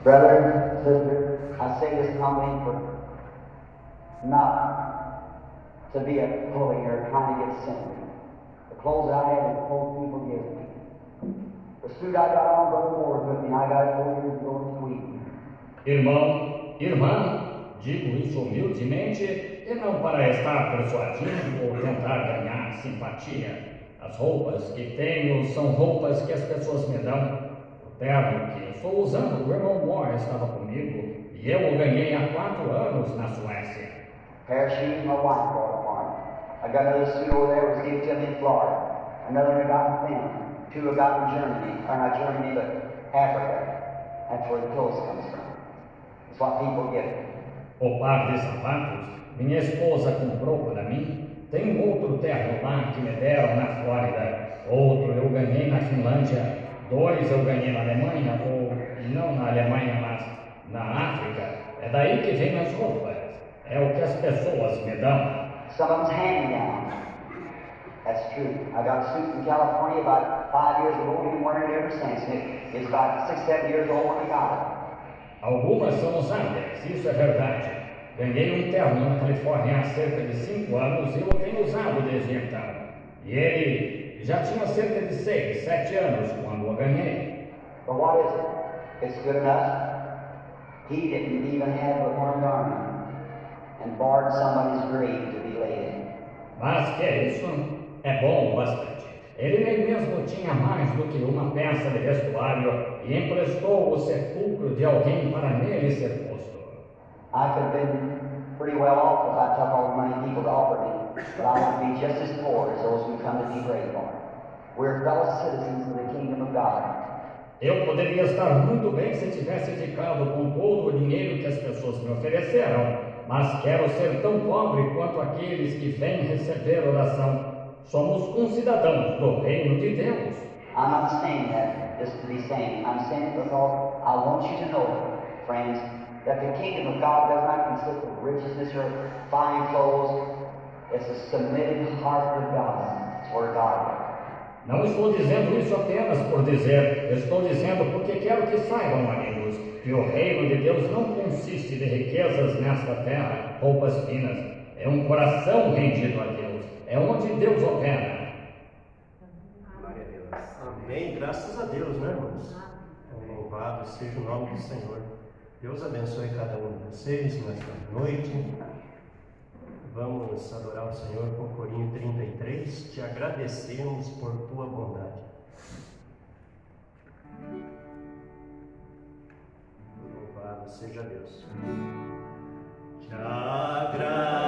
Brother, sister, I say this humbly for not to be a bully or trying to get sympathy. The clothes I have is the clothes people give me. The suit I got on, Brother Moore's with me, I got it 4 years ago in Sweden. Irmão, irmã, digo isso humildemente e não para estar persuadindo ou tentar ganhar simpatia. As roupas que tenho são roupas que as pessoas me dão. O terno que estou usando, o irmão Moore estava comigo e eu o ganhei há 4 anos na Suécia. Pair of shoes my wife bought for me. I got another suit over there that was given to me in Florida. Another I got in Finland. 2 I got in Germany, or not Germany, but Africa. That's where the clothes comes from. It's what people get. O par de sapatos, minha esposa comprou para mim. Tem outro terno lá que me deram na Flórida. Outro eu ganhei na Finlândia. 2 eu ganhei na Alemanha, ou não na Alemanha, mas na África. É daí que vem as roupas. É o que as pessoas me dão. Some of them's hand-me-downs. That's true. I got a suit from California about 5 years ago, and been wearing it ever since. And it's about 6, 7 years old when I got it. Algumas são usadas, isso é verdade. Ganhei um terno na Califórnia há cerca de 5 anos e eu o tenho usado desde então. E ele já tinha cerca de 6, 7 anos quando o ganhei. But what is it? It's good enough. He didn't even have but one garment and borrowed somebody's grave to be laid in. Mas que é isso? É bom o bastante. Ele nem mesmo tinha mais do que uma peça de vestuário e emprestou o sepulcro de alguém para nele ser posto. I could have been pretty well off if I took all the money people to offer me, but I want to be just as poor as those who come to be prayed for. We're fellow citizens of the kingdom of God. Eu poderia estar muito bem se tivesse ficado com todo o dinheiro que as pessoas me ofereceram, mas quero ser tão pobre quanto aqueles que vêm receber oração. Somos concidadãos do reino de Deus. I'm not saying that just to be saying. I'm saying it because I want you to know, friends, that the kingdom of God does not consist of richness or fine clothes. It's a submitted heart to God. It's where God is. Não estou dizendo isso apenas por dizer, estou dizendo porque quero que saibam, amigos, que o reino de Deus não consiste de riquezas nesta terra, roupas finas. É um coração rendido a Deus. É onde Deus opera. Glória a Deus. Amém. Graças a Deus, né, irmãos? Louvado seja o nome do Senhor. Deus abençoe cada um de vocês nesta noite. Vamos adorar o Senhor com o corinho 33. Te agradecemos por tua bondade. Louvado seja Deus. Te agradecemos.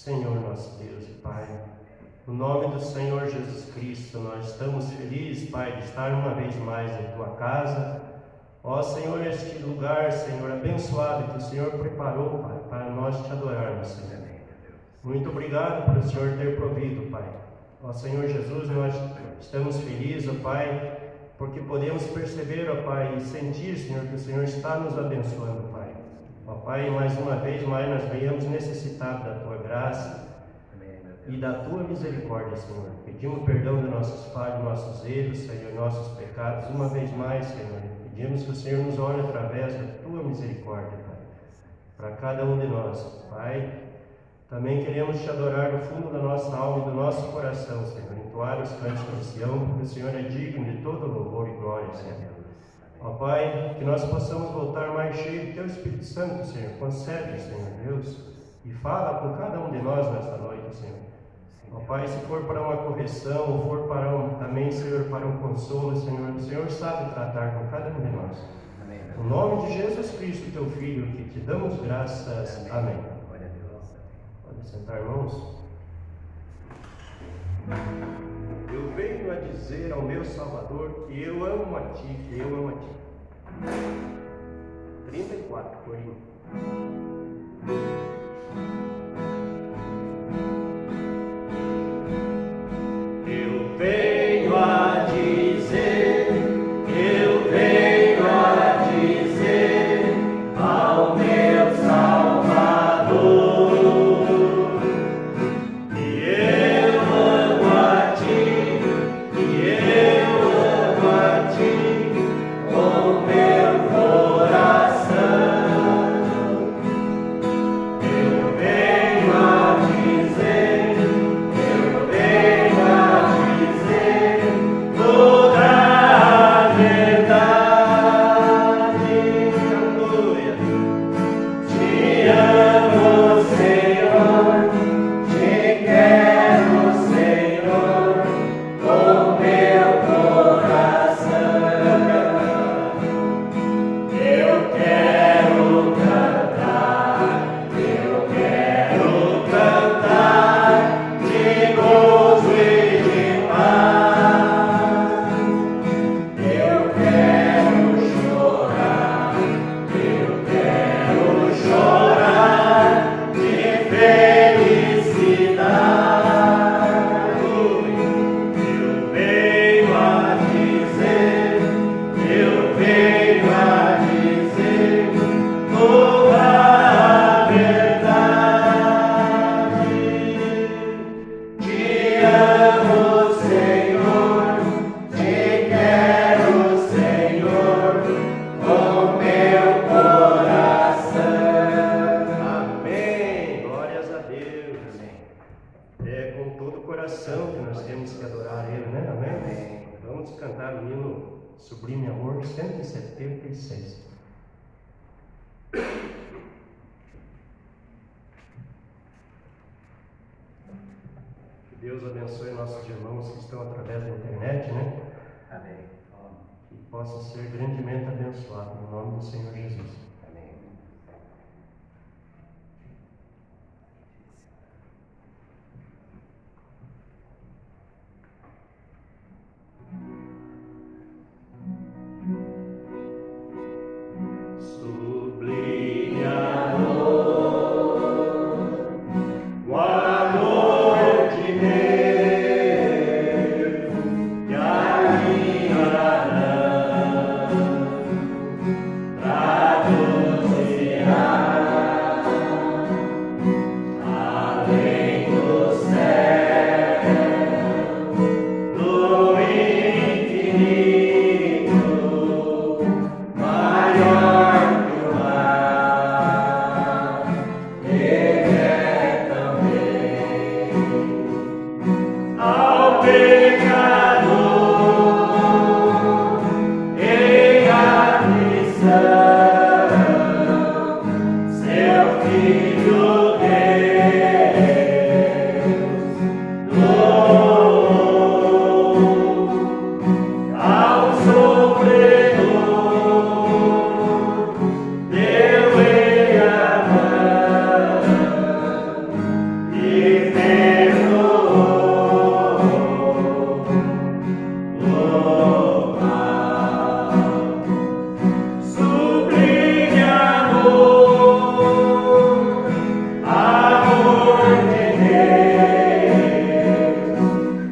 Senhor nosso Deus e Pai, no nome do Senhor Jesus Cristo, nós estamos felizes, Pai, de estar uma vez mais em Tua casa. Ó Senhor, este lugar, Senhor, abençoado que o Senhor preparou, Pai, para nós Te adorarmos, Senhor. Muito obrigado por o Senhor ter provido, Pai. Ó Senhor Jesus, nós estamos felizes, ó Pai, porque podemos perceber, ó Pai, e sentir, Senhor, que o Senhor está nos abençoando, Pai. Ó Pai, mais uma vez mais nós venhamos necessitados da Tua graça e da Tua misericórdia, Senhor. Pedimos perdão de nossos falhas, nossos erros, Senhor, nossos pecados. Uma vez mais, Senhor, pedimos que o Senhor nos olhe através da Tua misericórdia, Pai, para cada um de nós, Pai. Também queremos Te adorar do fundo da nossa alma e do nosso coração, Senhor, entoar os cânticos de Sião, porque o Senhor é digno de todo louvor e glória, Senhor. Ó Pai, que nós possamos voltar mais cheio do Teu Espírito Santo, Senhor. Concede, Senhor Deus, e fala com cada um de nós nesta noite, Senhor. Ó Pai, se for para uma correção, ou for para também, Senhor, para um consolo, Senhor, o Senhor sabe tratar com cada um de nós. No nome de Jesus Cristo, Teu Filho, que Te damos graças. Amém. Pode sentar, irmãos. Eu venho a dizer ao meu Salvador que eu amo a Ti, que eu amo a Ti. 34, corinho. Eu venho a dizer, eu venho a dizer ao meu Salvador que eu amo a Ti, que eu amo a Ti com meu coração. Eu venho a dizer, eu venho a dizer toda a verdade. Aleluia. Te amo, Senhor, te quero, Senhor, com meu coração. Eu quero cantar, de gozo e de paz. Eu quero chorar de felicidade. Eu venho a dizer, eu venho a dizer toda a verdade. Te amo, Senhor, te quero, Senhor, com meu coração. Amém. Glórias a Deus. É com todo o coração que nós temos que adorar Ele, né? Amém? Vamos cantar o hino Sublime Amor 176. Que Deus abençoe nossos irmãos que estão através da internet, né? Amém. Que possam ser grandemente abençoados no nome do Senhor Jesus. Amém. Sublime amor, o amor de Deus, que a minha traduzirá além do céu, do infinito, maior que o mar, Ele é também ao pecador em aflição, seu Filho Deus doou ao sofredor, deu Ele a mão e perdoou o mal. Sublime amor, amor de Deus,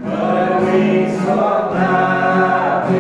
tão insondável.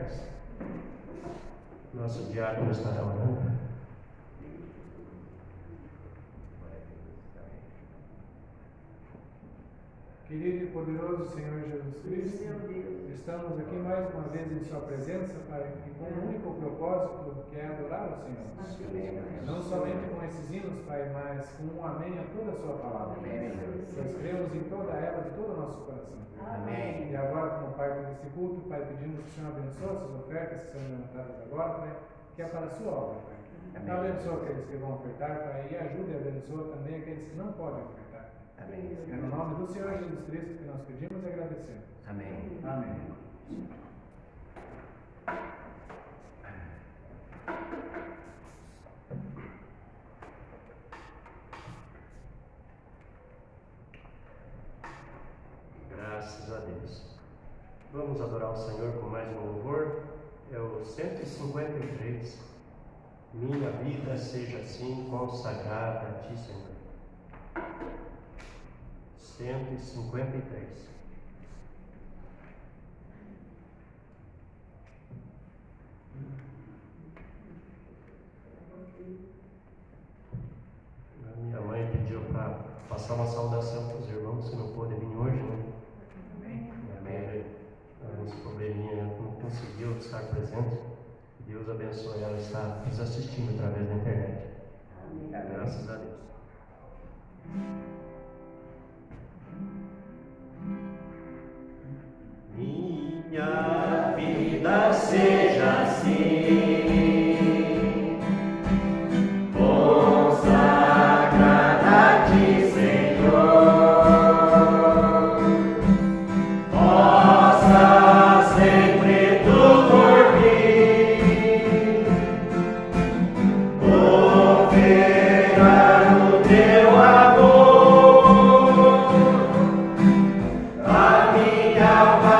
ofertas. Nosso diácono estará orando. Querido e poderoso Senhor Jesus Cristo, estamos aqui mais uma vez em Sua presença, Pai, e com um único propósito, que é adorar o Senhor. Não somente com esses hinos, Pai, mas com um amém a toda a Sua palavra. Nós cremos em toda ela, de todo o nosso coração. Amém. E agora, como parte desse culto, Pai, pedimos que o Senhor abençoe essas ofertas que são levantadas agora, Pai, que é para a Sua obra, Pai. Abençoa aqueles que vão ofertar, Pai, e ajude e abençoa também aqueles que não podem ofertar. Amém. É no nome do Senhor Jesus Cristo que nós pedimos e agradecemos. Amém. Amém. Graças a Deus. Vamos adorar o Senhor com mais um louvor. É o 153. Minha vida seja assim consagrada a Ti, Senhor. 153. A minha mãe pediu para passar uma saudação para os irmãos que não podem vir hoje, né? Minha mãe, alguns probleminha, não conseguiu estar presente. Deus abençoe ela, está nos assistindo através da internet. Graças a Deus. Minha vida seja assim, consagrada a Ti, Senhor, possa sempre Tu por mim operar o Teu amor, a minha alma.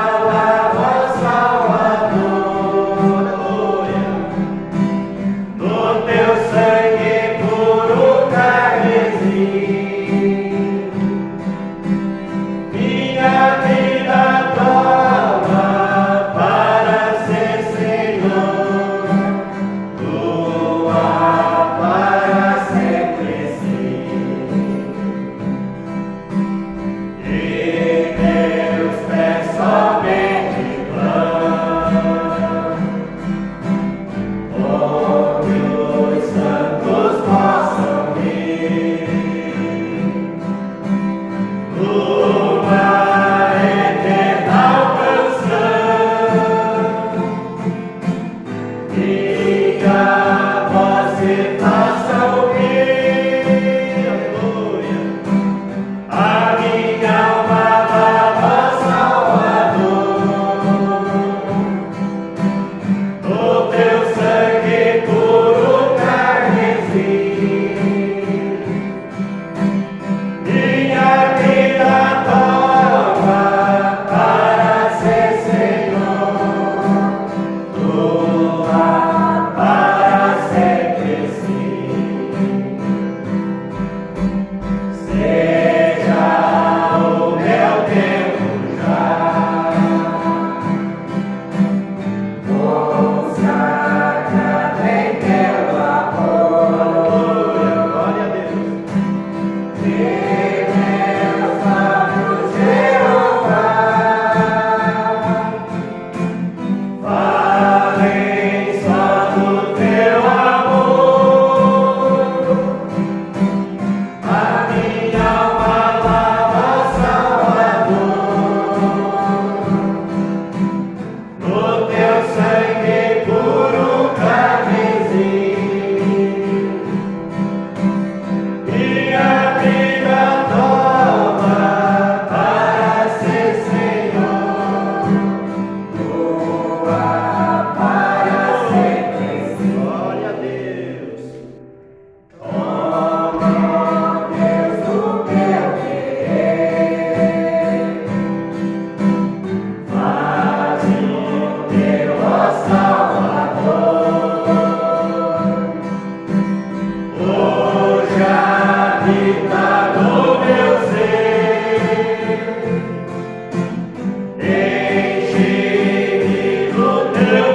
Enche-me do Teu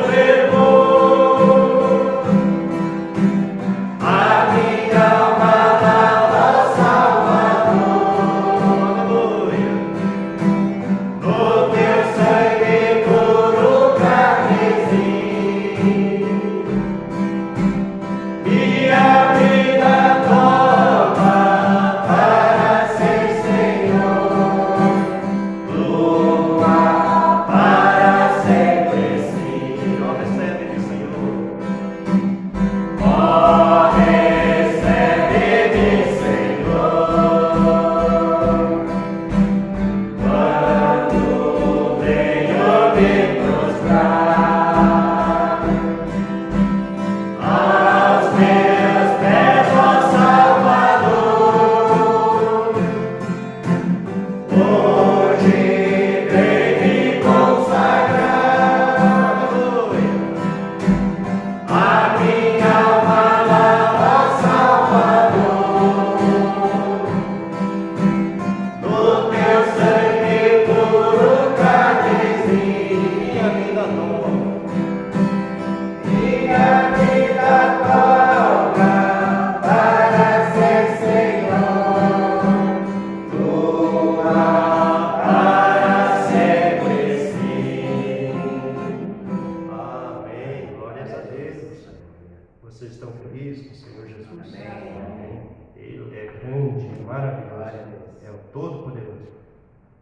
Vocês estão felizes com o Senhor Jesus? Amém. Ele é grande, maravilhoso, é o Todo-Poderoso.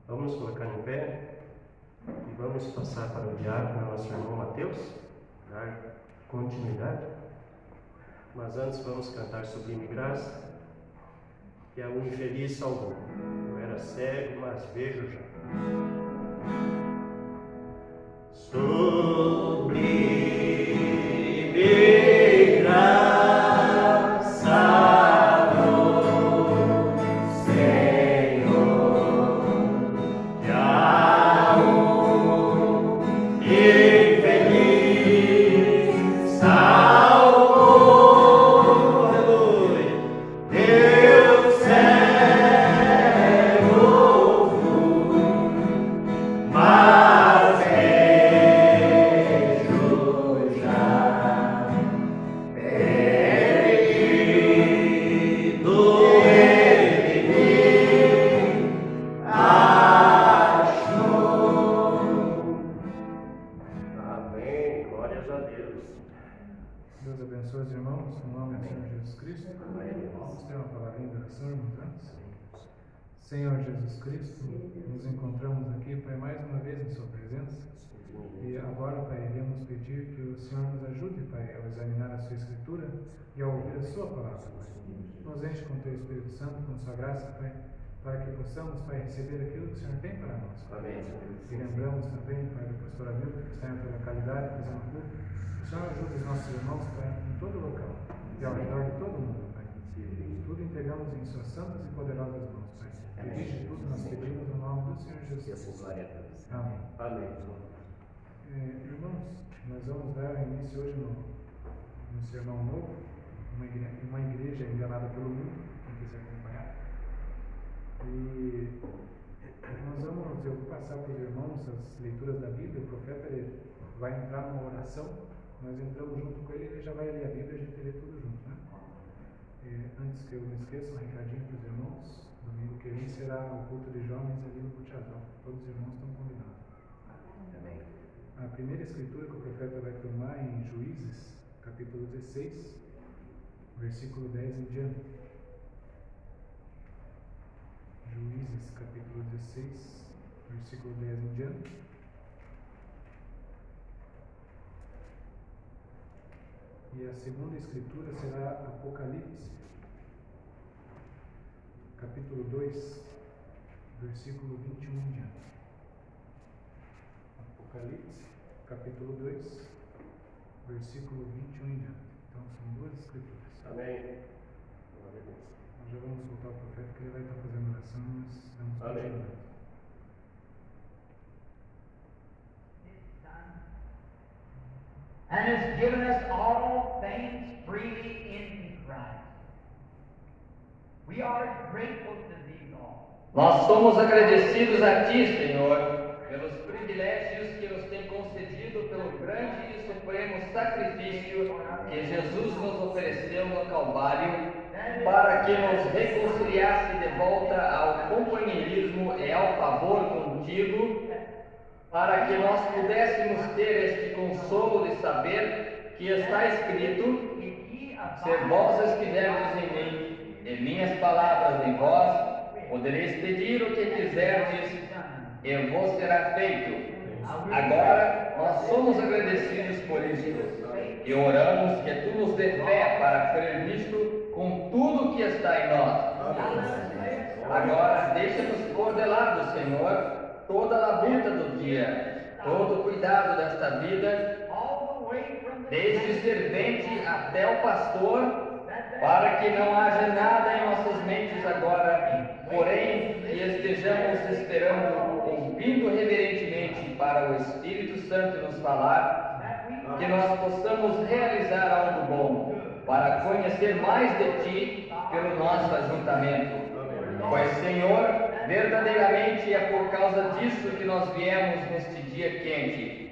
Vamos nos colocar em pé e vamos passar para o diácono, nosso irmão Mateus, dar continuidade. Mas antes vamos cantar Sublime Graça, que é o infeliz salvou. Eu era cego, mas vejo já. Sublime graça. Senhor Jesus Cristo, nos encontramos aqui, Pai, mais uma vez em Sua presença. E agora, Pai, iremos pedir que o Senhor nos ajude, Pai, ao examinar a Sua Escritura e ao ouvir a Sua palavra, Pai. Nos enche com Teu Espírito Santo, com Sua graça, Pai, para que possamos, Pai, receber aquilo que o Senhor tem para nós. Pai. Amém. E lembramos também, Pai, do pastor Hamilton, que está em outra localidade, fazendo culto. O Senhor ajude os nossos irmãos, Pai, em todo local e ao redor de todo mundo, Pai. Tudo entregamos em Suas santas e poderosas mãos, Pai. Dirige tudo, nós pedimos no nome do Senhor Jesus. Amém. Amém. Irmãos, nós vamos dar início hoje no sermão novo, uma igreja enganada pelo mundo, quem quiser acompanhar. E nós vamos, eu vou passar para os irmãos as leituras da Bíblia. O profeta ele vai entrar numa oração, nós entramos junto com ele, ele já vai ler a Bíblia e a gente lê tudo junto, né? Antes que eu me esqueça, um recadinho para os irmãos. Domingo que vem será o culto de jovens ali no Butiazão. Todos os irmãos estão convidados. Amém. A primeira escritura que o profeta vai tomar é em Juízes, capítulo 16, versículo 10 em diante. Juízes, capítulo 16, versículo 10 em diante. E a segunda escritura será Apocalipse, capítulo 2, versículo 21 em diante. Apocalipse, capítulo 2, versículo 21 em diante. Então, são duas escrituras. Amém. Nós já vamos soltar o profeta, que ele vai estar fazendo oração, mas vamos continuar. And has given us all things freely in Christ. We are grateful to Thee, Lord. Nós somos agradecidos a Ti, Senhor, pelos privilégios que nos tem concedido pelo grande e supremo sacrifício que Jesus nos ofereceu no Calvário, para que nos reconciliasse de volta ao companheirismo e ao favor contigo, para que nós pudéssemos ter este consolo de saber que está escrito: se vós estiverdes em mim, e minhas palavras em vós, podereis pedir o que quiserdes, e vos será feito. Agora, nós somos agradecidos por isto, e oramos que tu nos dê fé para crer nisto com tudo que está em nós. Agora, deixa-nos pôr de lado, Senhor, toda a labuta do dia, todo o cuidado desta vida, desde o servente até o pastor, para que não haja nada em nossas mentes agora, porém que estejamos esperando, ouvindo reverentemente para o Espírito Santo nos falar, que nós possamos realizar algo bom, para conhecer mais de Ti pelo nosso ajuntamento. Pois, Senhor, verdadeiramente é por causa disso que nós viemos neste dia quente.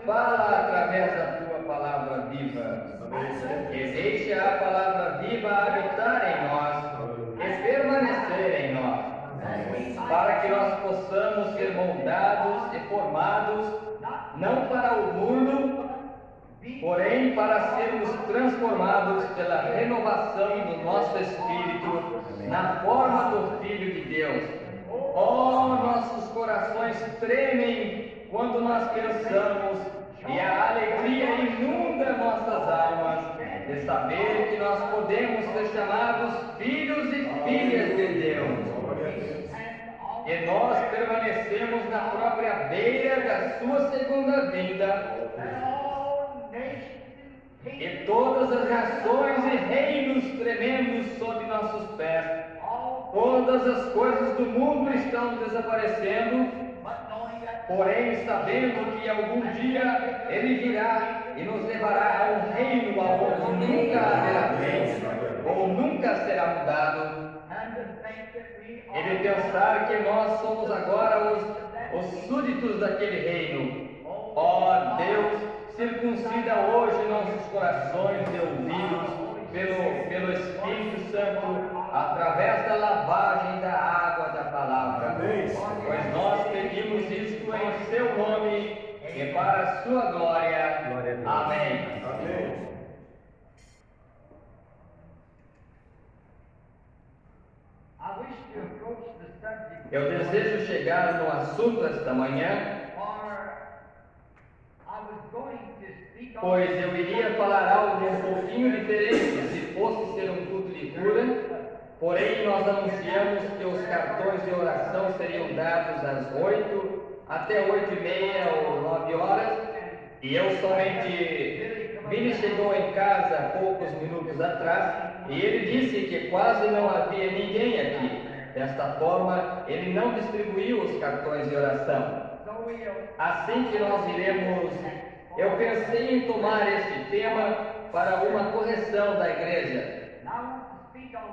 Fala através da Tua palavra viva, e deixa a palavra viva habitar em nós e permanecer em nós, para que nós possamos ser moldados e formados, não para o mundo, porém para sermos transformados pela renovação do nosso espírito na forma do Filho de Deus. Oh, nossos corações tremem quando nós pensamos, e a alegria inunda nossas almas de saber que nós podemos ser chamados filhos e filhas de Deus. E nós permanecemos na própria beira da sua segunda vinda. E todas as nações e reinos tremendo sob nossos pés. Todas as coisas do mundo estão desaparecendo, porém sabendo que algum dia Ele virá e nos levará a um reino aonde nunca haverá fim, ou nunca será mudado. E de pensar que nós somos agora os súditos daquele reino. Ó Deus, circuncida hoje nossos corações e ouvidos pelo Espírito Santo, através da lavagem da água da palavra. Pois nós pedimos isto em seu nome e para a sua glória. Amém. Amém. Eu desejo chegar no assunto esta manhã, pois eu iria falar algo um pouquinho diferente se fosse ser um culto de cura, porém nós anunciamos que os cartões de oração seriam dados às 8 até 8h30 ou 9 horas, e eu somente Billy chegou em casa há poucos minutos atrás e ele disse que quase não havia ninguém aqui. Desta forma, ele não distribuiu os cartões de oração. Assim que nós iremos, eu pensei em tomar este tema para uma correção da igreja.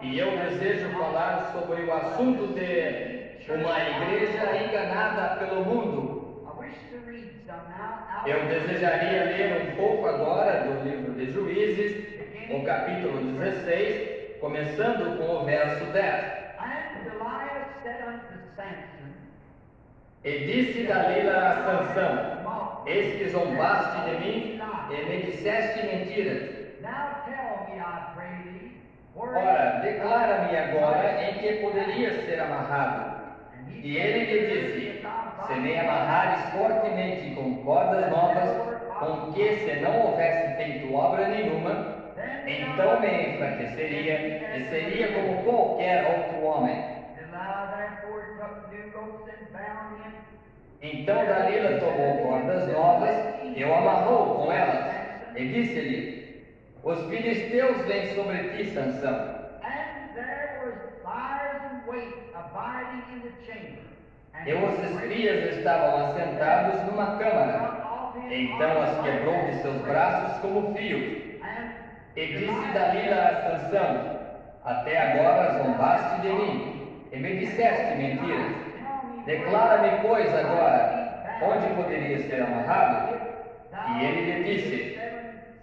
E eu desejo falar sobre o assunto de uma igreja enganada pelo mundo. Eu desejaria ler um pouco agora do livro de Juízes, o capítulo 16, começando com o verso 10. E disse Dalila a Sansão: eis que zombaste de mim e me disseste mentiras. Ora, declara-me agora em que poderia ser amarrado. E ele lhe disse: se me amarrares fortemente com cordas novas, com que se não houvesse feito obra nenhuma, então me enfraqueceria e seria como qualquer outro homem. Então Dalila tomou cordas novas e o amarrou com elas, e disse-lhe: os filisteus vêm sobre ti, Sansão. E os espias estavam assentados numa câmara. Então as quebrou de seus braços como fios. E disse Dalila a Sansão: até agora zombaste de mim e me disseste mentiras. Declara-me, pois, agora, onde poderia ser amarrado? E ele lhe disse: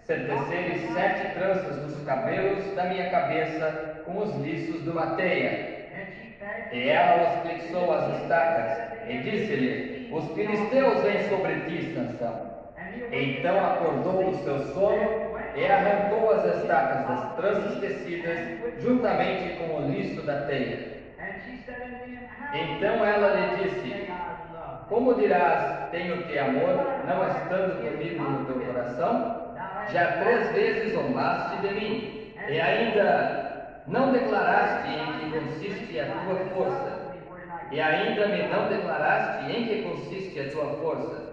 se teceres 7 tranças dos cabelos da minha cabeça com os liços de uma teia. E ela os fixou às estacas, e disse-lhe: os filisteus vêm sobre ti, Sansão. Então acordou do seu sono e arrancou as estacas das tranças tecidas, juntamente com o liço da teia. Então ela lhe disse: como dirás, tenho-te amor, não estando comigo no teu coração? Já 3 vezes zombaste de mim, e ainda não declaraste em que consiste a tua força. E ainda me não declaraste em que consiste a tua força.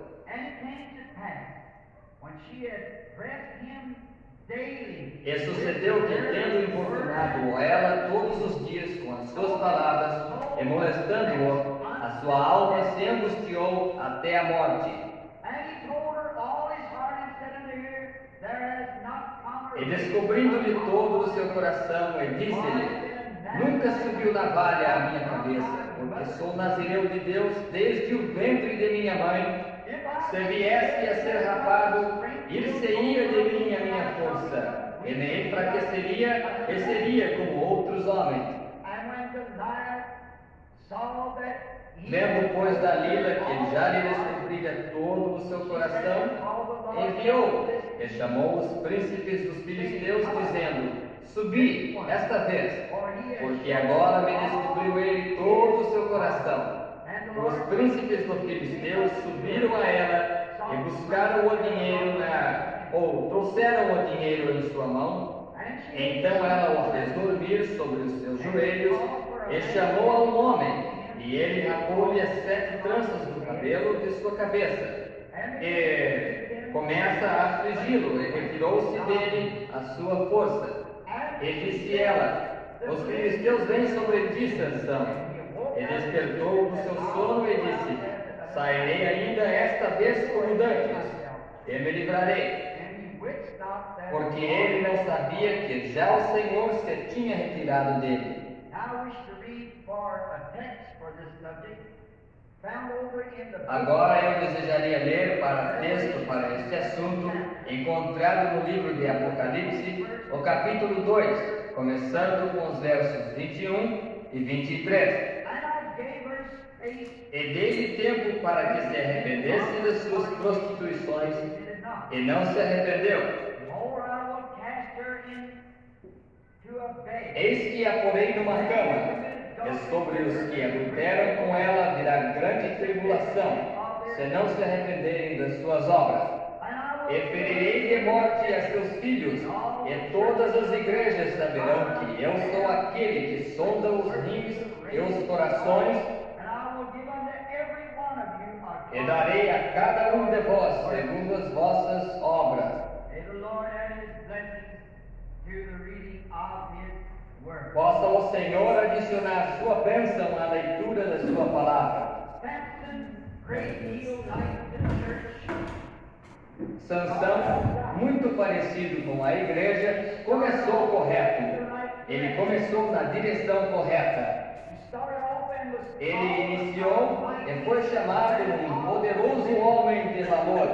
E sucedeu que, tendo importunado ela todos os dias com as suas palavras, e molestando-o, a sua alma se angustiou até a morte. E descobrindo-lhe todo o seu coração, e disse-lhe: nunca subiu navalha à minha cabeça, porque sou nazireu de Deus desde o ventre de minha mãe. Se viesse a ser rapado, ir-se-ia de mim a minha força, e me enfraqueceria e seria como outros homens. Vendo, pois, Dalila que ele já lhe descobrira todo o seu coração, enviou e e chamou os príncipes dos filisteus, dizendo: Subi esta vez, porque agora me descobriu ele todo o seu coração. Os príncipes dos filisteus subiram a ela e buscaram o dinheiro ou trouxeram o dinheiro em sua mão. Então ela o fez dormir sobre os seus joelhos e chamou a um homem, e ele rapou-lhe as 7 tranças do cabelo de sua cabeça. E começa a afligi-lo, e retirou-se dele a sua força. E disse ela: Os filisteus vêm sobre ti, Sansão. E despertou do seu sono e disse: Sairei ainda esta vez como dantes, e me livrarei. Porque ele não sabia que já o Senhor se tinha retirado dele. Agora eu desejaria ler para texto para este assunto, encontrado no livro de Apocalipse, o capítulo 2, começando com os versos 21 e 23. E dei-lhe tempo para que se arrependesse das suas prostituições, e não se arrependeu. Eis que a porei numa cama, e sobre os que adulteram com ela virá grande tribulação, se não se arrependerem das suas obras. E ferirei de morte a seus filhos, e todas as igrejas saberão que eu sou aquele que sonda os rins e os corações, e darei a cada um de vós segundo as vossas obras. Possa o Senhor adicionar sua bênção à leitura da sua palavra. Sansão, muito parecido com a igreja, começou correto. Ele começou na direção correta. Ele iniciou e foi chamado um poderoso homem de valor.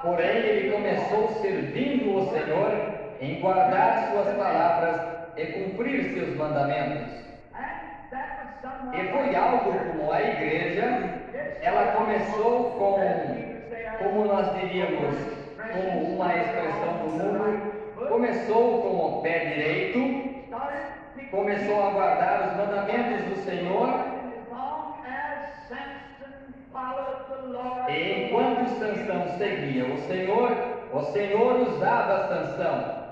Porém, ele começou servindo o Senhor em guardar suas palavras e cumprir seus mandamentos. E foi algo como a igreja. Ela começou como nós diríamos, como uma expressão do mundo, começou com o pé direito, começou a guardar os mandamentos do Senhor. E enquanto Sansão seguia o Senhor usava Sansão.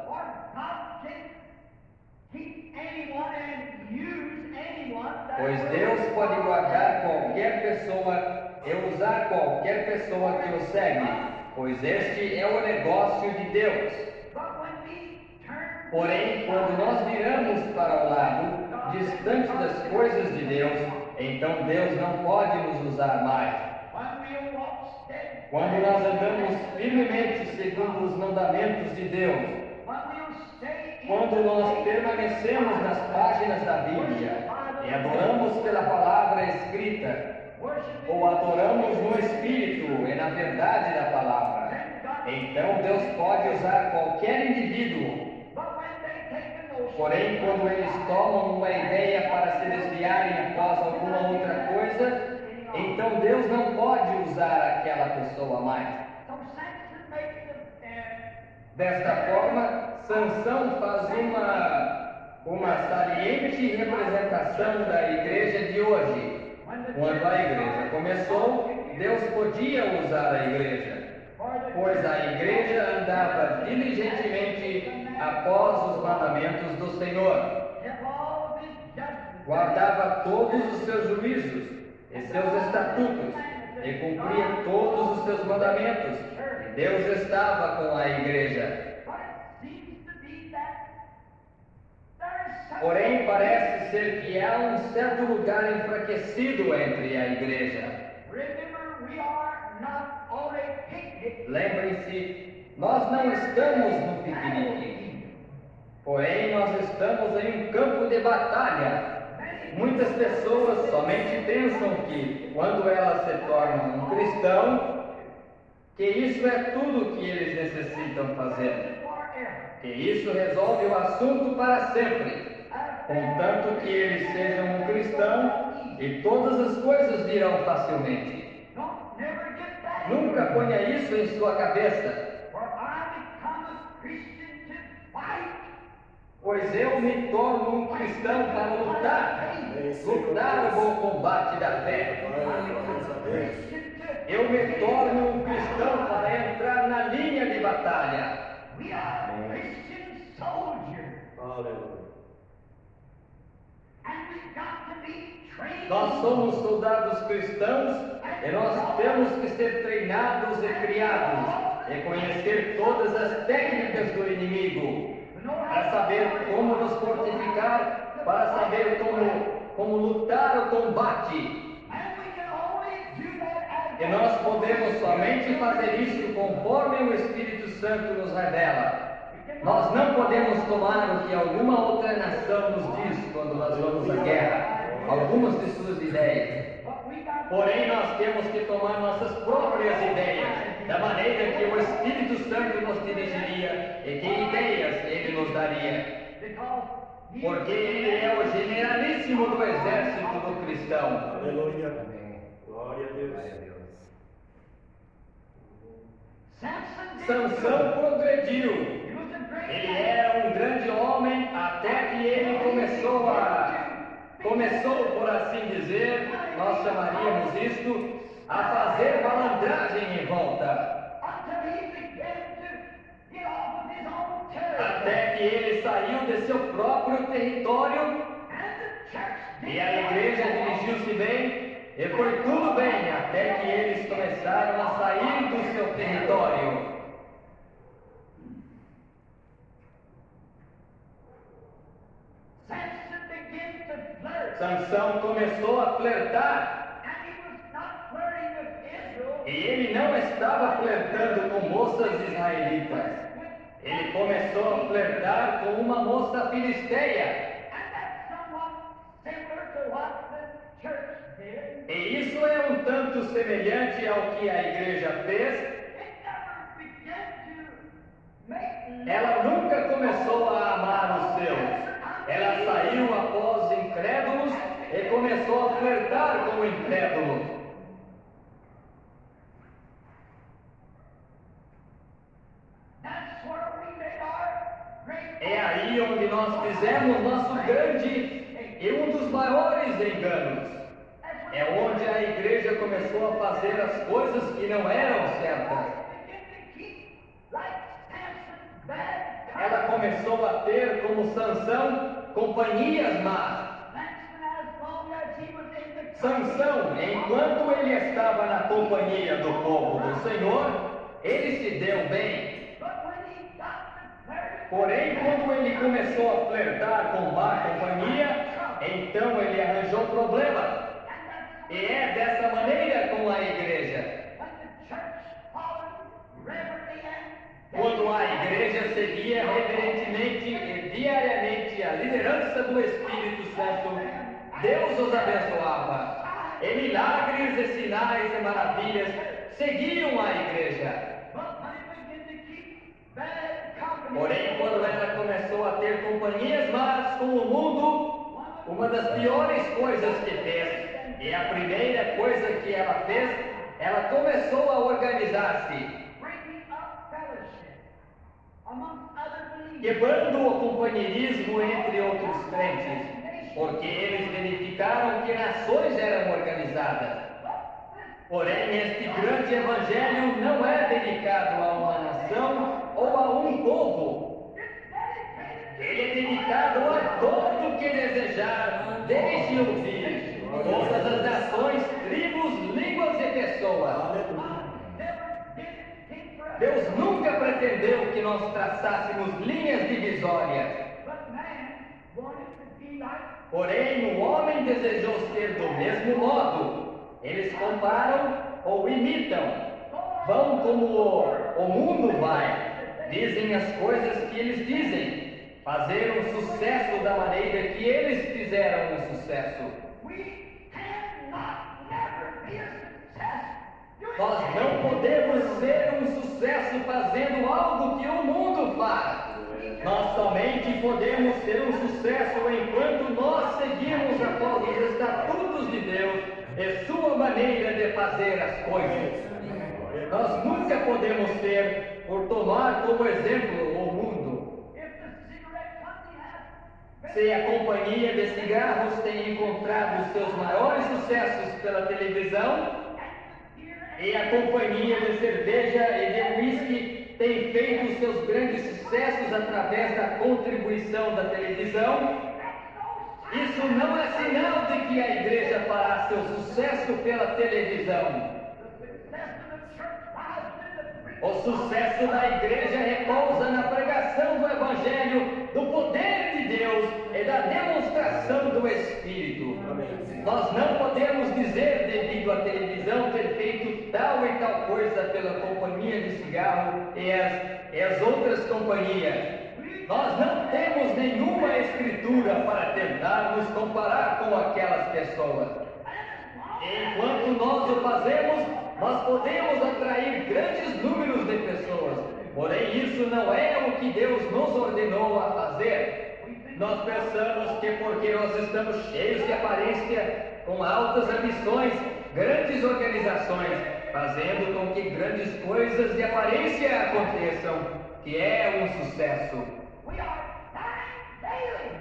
Pois Deus pode guardar qualquer pessoa e usar qualquer pessoa que o segue, pois este é o negócio de Deus. Porém, quando nós viramos para o lado, distante das coisas de Deus, então Deus não pode nos usar mais. Quando nós andamos firmemente segundo os mandamentos de Deus, quando nós permanecemos nas páginas da Bíblia e adoramos pela palavra escrita, ou adoramos no Espírito e na verdade da palavra, então Deus pode usar qualquer indivíduo. Porém, quando eles tomam uma ideia para se desviarem após alguma outra coisa, então Deus não pode usar aquela pessoa mais. Desta forma, Sansão faz uma saliente representação da igreja de hoje. Quando a igreja começou, Deus podia usar a igreja, pois a igreja andava diligentemente após os mandamentos do Senhor, guardava todos os seus juízos e seus estatutos, e cumpria todos os seus mandamentos, e Deus estava com a igreja. Porém, parece ser que há um certo lugar enfraquecido entre a igreja. Lembrem-se, nós não estamos no piquenique, porém nós estamos em um campo de batalha. Muitas pessoas somente pensam que, quando elas se tornam um cristão, que isso é tudo que eles necessitam fazer, que isso resolve o assunto para sempre, contanto que eles sejam um cristão e todas as coisas virão facilmente. Nunca ponha isso em sua cabeça. Pois eu me torno um cristão para lutar o bom combate da fé. Eu me torno um cristão para entrar na linha de batalha. Nós somos soldados cristãos e nós temos que ser treinados e criados e conhecer todas as técnicas do inimigo para saber como nos fortificar, para saber como lutar o combate. E nós podemos somente fazer isso conforme o Espírito Santo nos revela. Nós não podemos tomar o que alguma outra nação nos diz quando nós vamos à guerra, algumas de suas ideias. Porém, nós temos que tomar nossas próprias ideias, da maneira que o Espírito Santo nos dirigiria e que ideias Ele nos daria. Porque Ele é o generalíssimo do exército do cristão. Aleluia. Glória a Deus. Sansão progrediu. Ele era um grande homem até que ele começou, por assim dizer, nós chamaríamos isto, a fazer malandragem em volta. Até que ele saiu de seu próprio território e a igreja dirigiu-se bem e foi tudo bem até que eles começaram a sair do seu território. Sansão começou a flertar. E ele não estava flertando com moças israelitas. Ele começou a flertar com uma moça filisteia. E isso é um tanto semelhante ao que a igreja fez. Ela nunca começou a amar os seus. Ela saiu após incrédulos e começou a flertar com incrédulos. É aí onde nós fizemos nosso grande e um dos maiores enganos. É onde a igreja começou a fazer as coisas que não eram certas. Ela começou a ter, como Sansão, companhias más. Sansão, enquanto ele estava na companhia do povo do Senhor, ele se deu bem. Porém, quando ele começou a flertar com má companhia, então ele arranjou problema. E é dessa maneira com a igreja. Quando a igreja seguia reverentemente e diariamente a liderança do Espírito Santo, Deus os abençoava. E milagres e sinais e maravilhas seguiam a igreja. Porém, quando ela começou a ter companhias más com o mundo, uma das piores coisas que fez, e a primeira coisa que ela fez, ela começou a organizar-se, quebrando o companheirismo entre outros crentes, porque eles verificaram que nações eram organizadas. Porém, este grande evangelho não é dedicado a uma nação ou a um povo. Ele é dedicado a todo que desejar, desde ouvir, todas as nações, tribos, línguas e pessoas. Deus nunca pretendeu que nós traçássemos linhas divisórias. Porém, o homem desejou ser do mesmo modo. Eles comparam ou imitam. Vão como o mundo vai. Dizem as coisas que eles dizem. Fazer um sucesso da maneira que eles fizeram um sucesso. Nós não podemos ser um sucesso fazendo algo que o mundo faz. Nós somente podemos ser um sucesso enquanto nós seguimos após os estatutos de Deus e sua maneira de fazer as coisas. Nós nunca podemos ser por tomar como exemplo o mundo. Se a companhia de cigarros tem encontrado seus maiores sucessos pela televisão, e a companhia de cerveja e de whisky tem feito seus grandes sucessos através da contribuição da televisão, isso não é sinal de que a igreja fará seu sucesso pela televisão. O sucesso da igreja repousa na pregação do Evangelho, do poder de Deus e da demonstração do Espírito. Nós não podemos dizer, devido à televisão ter feito tal e tal coisa pela companhia de cigarro e as outras companhias. Nós não temos nenhuma escritura para tentarmos comparar com aquelas pessoas. Enquanto nós o fazemos, nós podemos atrair grandes números de pessoas, porém isso não é o que Deus nos ordenou a fazer. Nós pensamos que porque nós estamos cheios de aparência, com altas ambições, grandes organizações, fazendo com que grandes coisas de aparência aconteçam, que é um sucesso.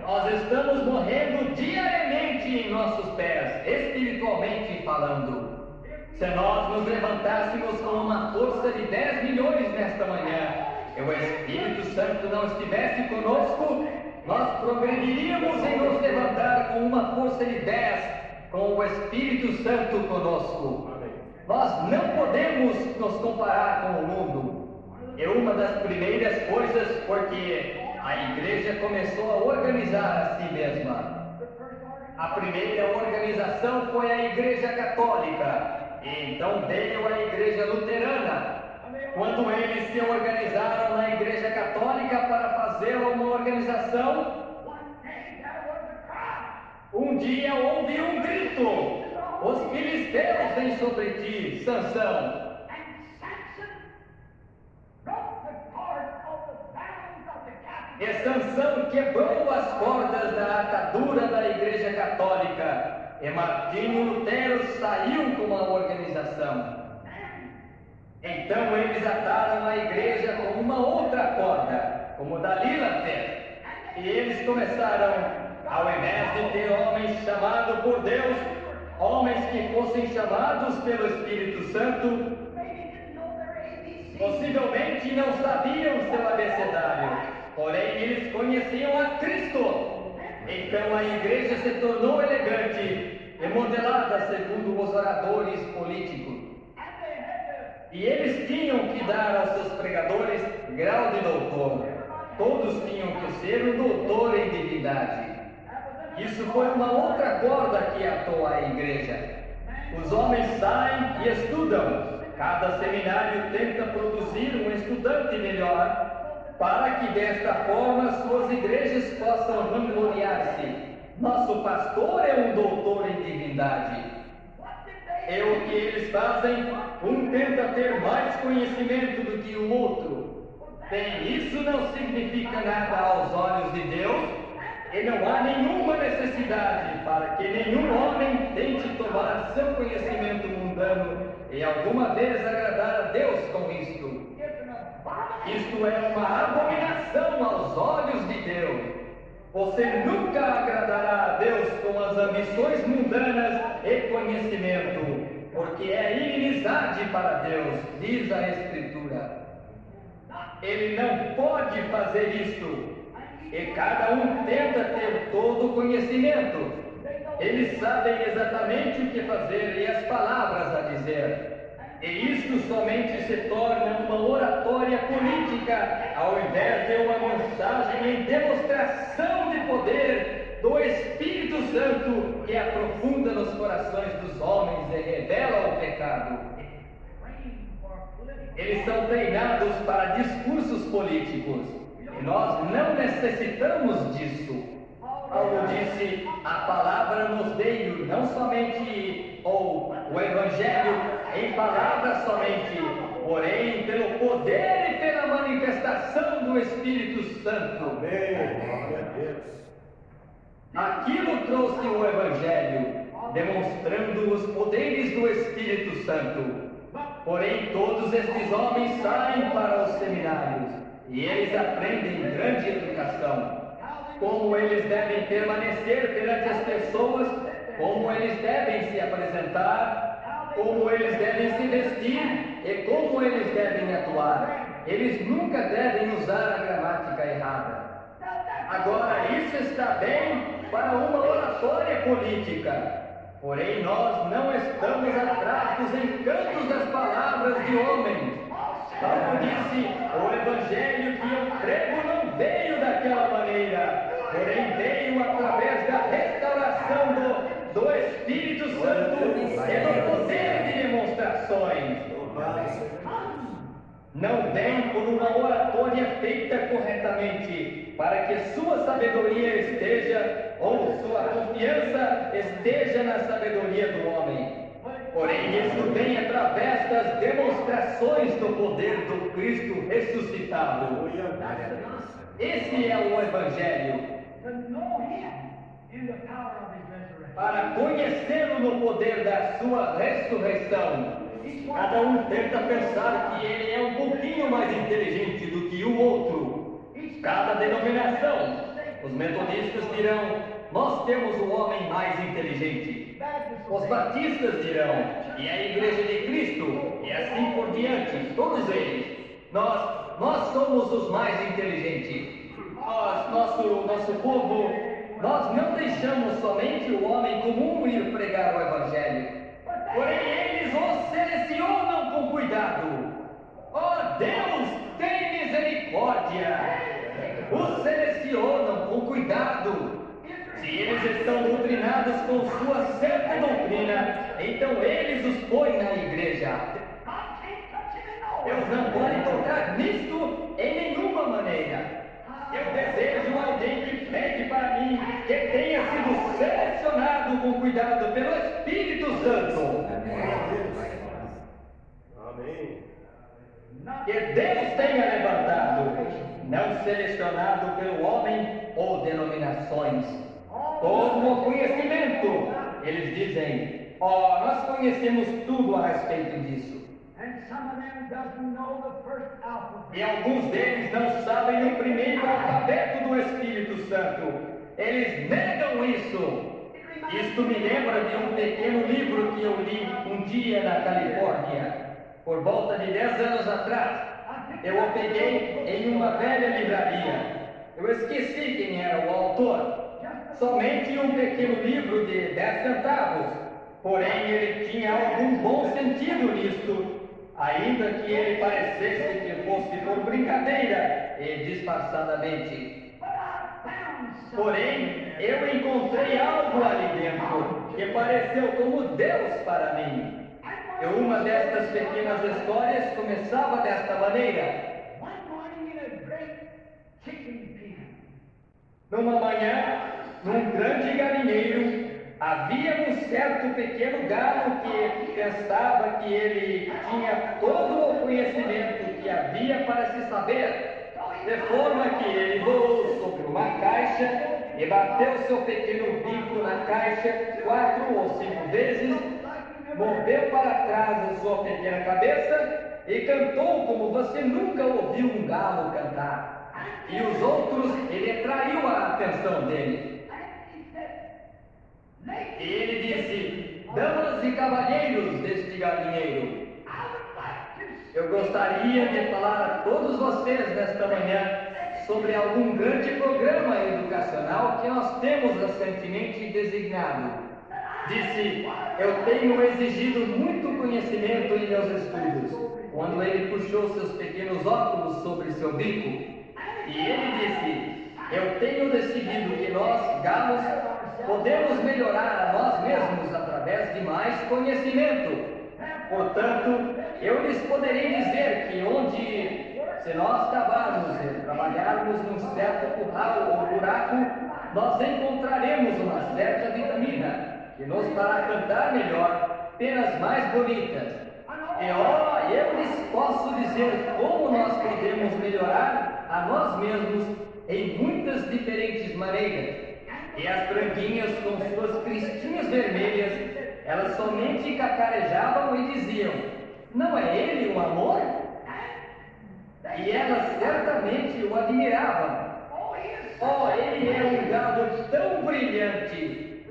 Nós estamos morrendo diariamente em nossos pés, espiritualmente falando. Se nós nos levantássemos com uma força de 10 milhões nesta manhã, e o Espírito Santo não estivesse conosco, nós progrediríamos em nos levantar com uma força de 10, com o Espírito Santo conosco. Nós não podemos nos comparar com o mundo. E uma das primeiras coisas, porque a igreja começou a organizar a si mesma. A primeira organização foi a Igreja Católica. E então veio a Igreja Luterana. Quando eles se organizaram na Igreja Católica para fazer uma organização, um dia houve um grito: os filisteus vêm sobre ti, Sansão. E Sansão quebrou as cordas da atadura da Igreja Católica. E Martinho Lutero saiu com a organização. Então eles ataram a igreja com uma outra corda, como Dalila fez. E eles começaram, ao invés de ter homens chamados por Deus, homens que fossem chamados pelo Espírito Santo, possivelmente não sabiam seu abecedário, porém eles conheciam a Cristo. Então a igreja se tornou elegante e modelada segundo os oradores políticos. E eles tinham que dar aos seus pregadores grau de doutor. Todos tinham que ser um doutor em divindade. Isso foi uma outra corda que atou a igreja. Os homens saem e estudam. Cada seminário tenta produzir um estudante melhor, para que desta forma suas igrejas possam vangloriar-se. Nosso pastor é um doutor em divindade. É o que eles fazem, um tenta ter mais conhecimento do que o outro. Bem, isso não significa nada aos olhos de Deus, e não há nenhuma necessidade para que nenhum homem tente tomar seu conhecimento mundano e alguma vez agradar a Deus com isto. Isto é uma abominação aos olhos de Deus. Você nunca agradará a Deus com as ambições mundanas e conhecimento, porque é inimizade para Deus, diz a Escritura. Ele não pode fazer isto, e cada um tenta ter todo o conhecimento. Eles sabem exatamente o que fazer e as palavras a dizer. E isto somente se torna uma oratória política, ao invés de uma mensagem em demonstração de poder do Espírito Santo, que aprofunda nos corações dos homens e revela o pecado. Eles são treinados para discursos políticos, e nós não necessitamos disso. Paulo disse: a palavra nos veio não somente, ou o Evangelho em palavra somente, porém pelo poder e pela manifestação do Espírito Santo. Amém. Glória a Deus. Aquilo trouxe o Evangelho, demonstrando os poderes do Espírito Santo. Porém, todos estes homens saem para os seminários e eles aprendem grande educação. Como eles devem permanecer perante as pessoas, como eles devem se apresentar, como eles devem se vestir e como eles devem atuar. Eles nunca devem usar a gramática errada. Agora, isso está bem para uma oratória política. Porém, nós não estamos atrás dos encantos das palavras de homens. Como disse, o evangelho que eu prego não veio daquela maneira, porém veio através da restauração do Espírito Santo e do poder de demonstrações. Não vem por uma oratória feita corretamente, para que sua sabedoria esteja, ou sua confiança esteja na sabedoria do homem. Porém, isso vem através das demonstrações do poder do Cristo ressuscitado. Esse é o Evangelho. Para conhecê-lo no poder da sua ressurreição. Cada um tenta pensar que ele é um pouquinho mais inteligente do que o outro. Cada denominação. Os metodistas dirão: nós temos o homem mais inteligente. Os batistas dirão: e a Igreja de Cristo, e assim por diante, todos eles. Nós somos os mais inteligentes. Nosso povo, nós não deixamos somente o homem comum ir pregar o Evangelho. Porém, eles os selecionam com cuidado. Oh Deus, tem misericórdia! Os selecionam com cuidado. Se eles estão doutrinados com sua certa doutrina, então eles os põem na igreja. Deus não pode tocar nisto em nenhuma maneira. Eu desejo alguém que pegue para mim, que tenha sido selecionado com cuidado pelo Espírito Santo. Amém. Que Deus tenha levantado, não selecionado pelo homem ou denominações. Como conhecimento, eles dizem: nós conhecemos tudo a respeito disso. E alguns deles não sabem o primeiro alfabeto do Espírito Santo. Eles negam isso. Isto me lembra de um pequeno livro que eu li um dia na Califórnia, por volta de 10 anos atrás. Eu o peguei em uma velha livraria. Eu esqueci quem era o autor. Somente um pequeno livro de 10 centavos. Porém, ele tinha algum bom sentido nisto, ainda que ele parecesse que fosse por brincadeira e disfarçadamente. Porém, eu encontrei algo ali dentro que pareceu como Deus para mim. E uma destas pequenas histórias começava desta maneira. Numa manhã, num grande galinheiro, havia um certo pequeno galo que pensava que ele tinha todo o conhecimento que havia para se saber, de forma que ele voou sobre uma caixa e bateu seu pequeno bico na caixa 4 ou 5 vezes, moveu para trás a sua pequena cabeça e cantou como você nunca ouviu um galo cantar. E os outros, ele atraiu a atenção dele. E ele disse: damas e cavalheiros deste galinheiro, eu gostaria de falar a todos vocês nesta manhã sobre algum grande programa educacional que nós temos recentemente designado. Disse: eu tenho exigido muito conhecimento em meus estudos. Quando ele puxou seus pequenos óculos sobre seu bico, e ele disse: eu tenho decidido que nós, galos, podemos melhorar a nós mesmos através de mais conhecimento. Portanto, eu lhes poderei dizer que se nós cavarmos e trabalharmos num certo curral ou buraco, nós encontraremos uma certa vitamina que nos fará cantar melhor, penas mais bonitas. E eu lhes posso dizer como nós podemos melhorar a nós mesmos em muitas diferentes maneiras. E as franguinhas com suas cristinhas vermelhas, elas somente cacarejavam e diziam: Não é ele o amor? E elas certamente o admiravam. Oh, ele é um gado tão brilhante.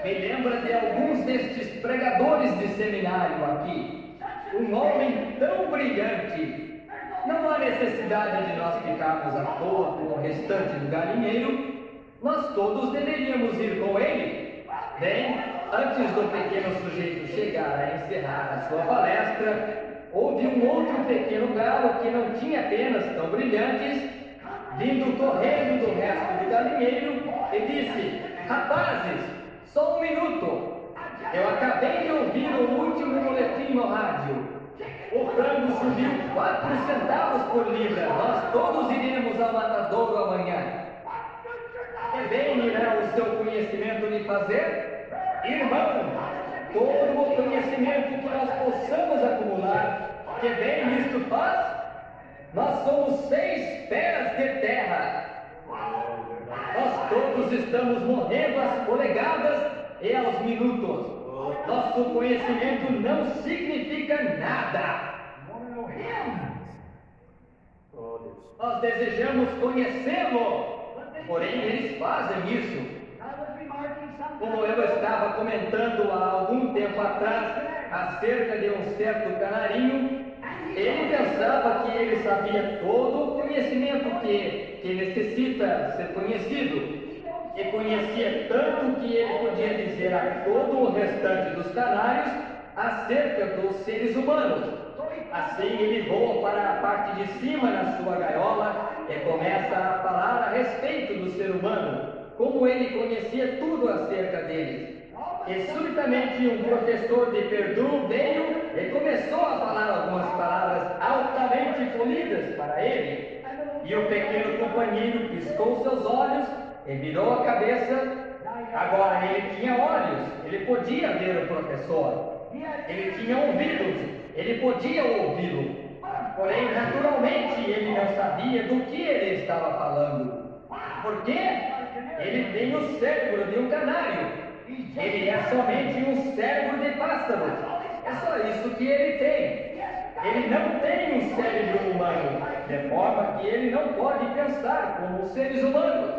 Me lembra de alguns destes pregadores de seminário aqui. Um homem tão brilhante. Não há necessidade de nós ficarmos à toa com o restante do galinheiro. Nós todos deveríamos ir com ele. Bem, antes do pequeno sujeito chegar a encerrar a sua palestra, houve um outro pequeno galo que não tinha penas tão brilhantes, vindo correndo do resto do galinheiro, e disse: rapazes, só um minuto. Eu acabei de ouvir o último boletim no rádio. O frango subiu 4 centavos por libra. Nós todos iremos ao matadouro amanhã. Que bem irá o seu conhecimento lhe fazer? Irmão, todo o conhecimento que nós possamos acumular, que bem isto faz? Nós somos 6 pés de terra. Nós todos estamos morrendo às polegadas e aos minutos. Nosso conhecimento não significa nada. Nós desejamos conhecê-lo, porém eles fazem isso. Como eu estava comentando há algum tempo atrás acerca de um certo canarinho, ele pensava que ele sabia todo o conhecimento que necessita ser conhecido, e conhecia tanto que ele podia dizer a todo o restante dos canários acerca dos seres humanos. Assim ele voa para a parte de cima na sua gaiola e começa a falar a respeito do ser humano, como ele conhecia tudo acerca deles. E subitamente um professor de Perdue veio e começou a falar algumas palavras altamente polidas para ele. E o pequeno companheiro piscou seus olhos e virou a cabeça. Agora ele tinha olhos, ele podia ver o professor. Ele tinha ouvidos, ele podia ouvi-lo. Porém, naturalmente, ele não sabia do que ele estava falando. Por quê? Ele tem o cérebro de um canário. Ele é somente um cérebro de pássaro. É só isso que ele tem. Ele não tem um cérebro humano, de forma que ele não pode pensar como os seres humanos.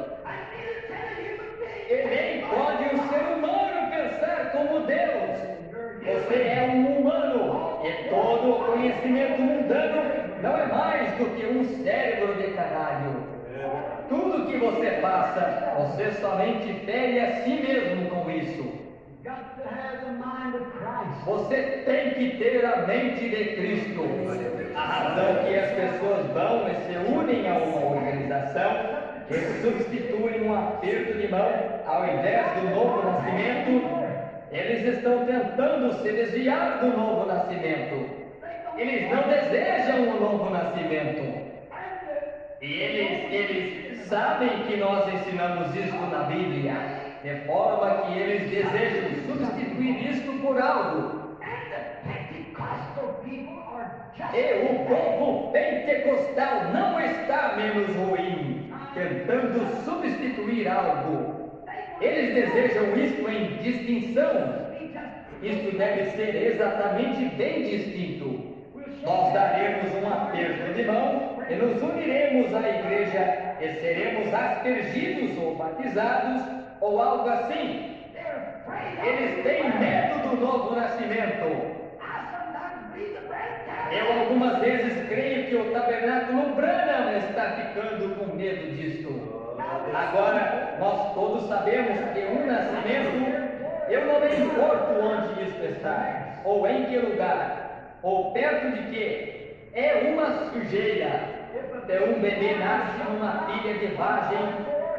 E nem pode um ser humano pensar como Deus. Você é um humano, e todo o conhecimento mundano não é mais do que um cérebro de canário. Tudo que você faça, você somente fere a si mesmo com isso. Você tem que ter a mente de Cristo. A razão que as pessoas vão e se unem a uma organização que substitui um aperto de mão ao invés do novo nascimento, eles estão tentando se desviar do novo nascimento. Eles não desejam um novo nascimento. E eles sabem que nós ensinamos isto na Bíblia, de forma que eles desejam substituir isto por algo. E o povo pentecostal não está menos ruim, tentando substituir algo. Eles desejam isto em distinção. Isto deve ser exatamente bem distinto. Nós daremos um aperto de mão e nos uniremos à igreja e seremos aspergidos ou batizados ou algo assim. Eles têm medo do novo nascimento. Eu algumas vezes creio que o tabernáculo Branham está ficando com medo disto. Agora, nós todos sabemos que um nascimento, eu não me importo onde isto está, ou em que lugar, ou perto de que, é uma sujeira. Um bebê nasce numa pilha de vagem,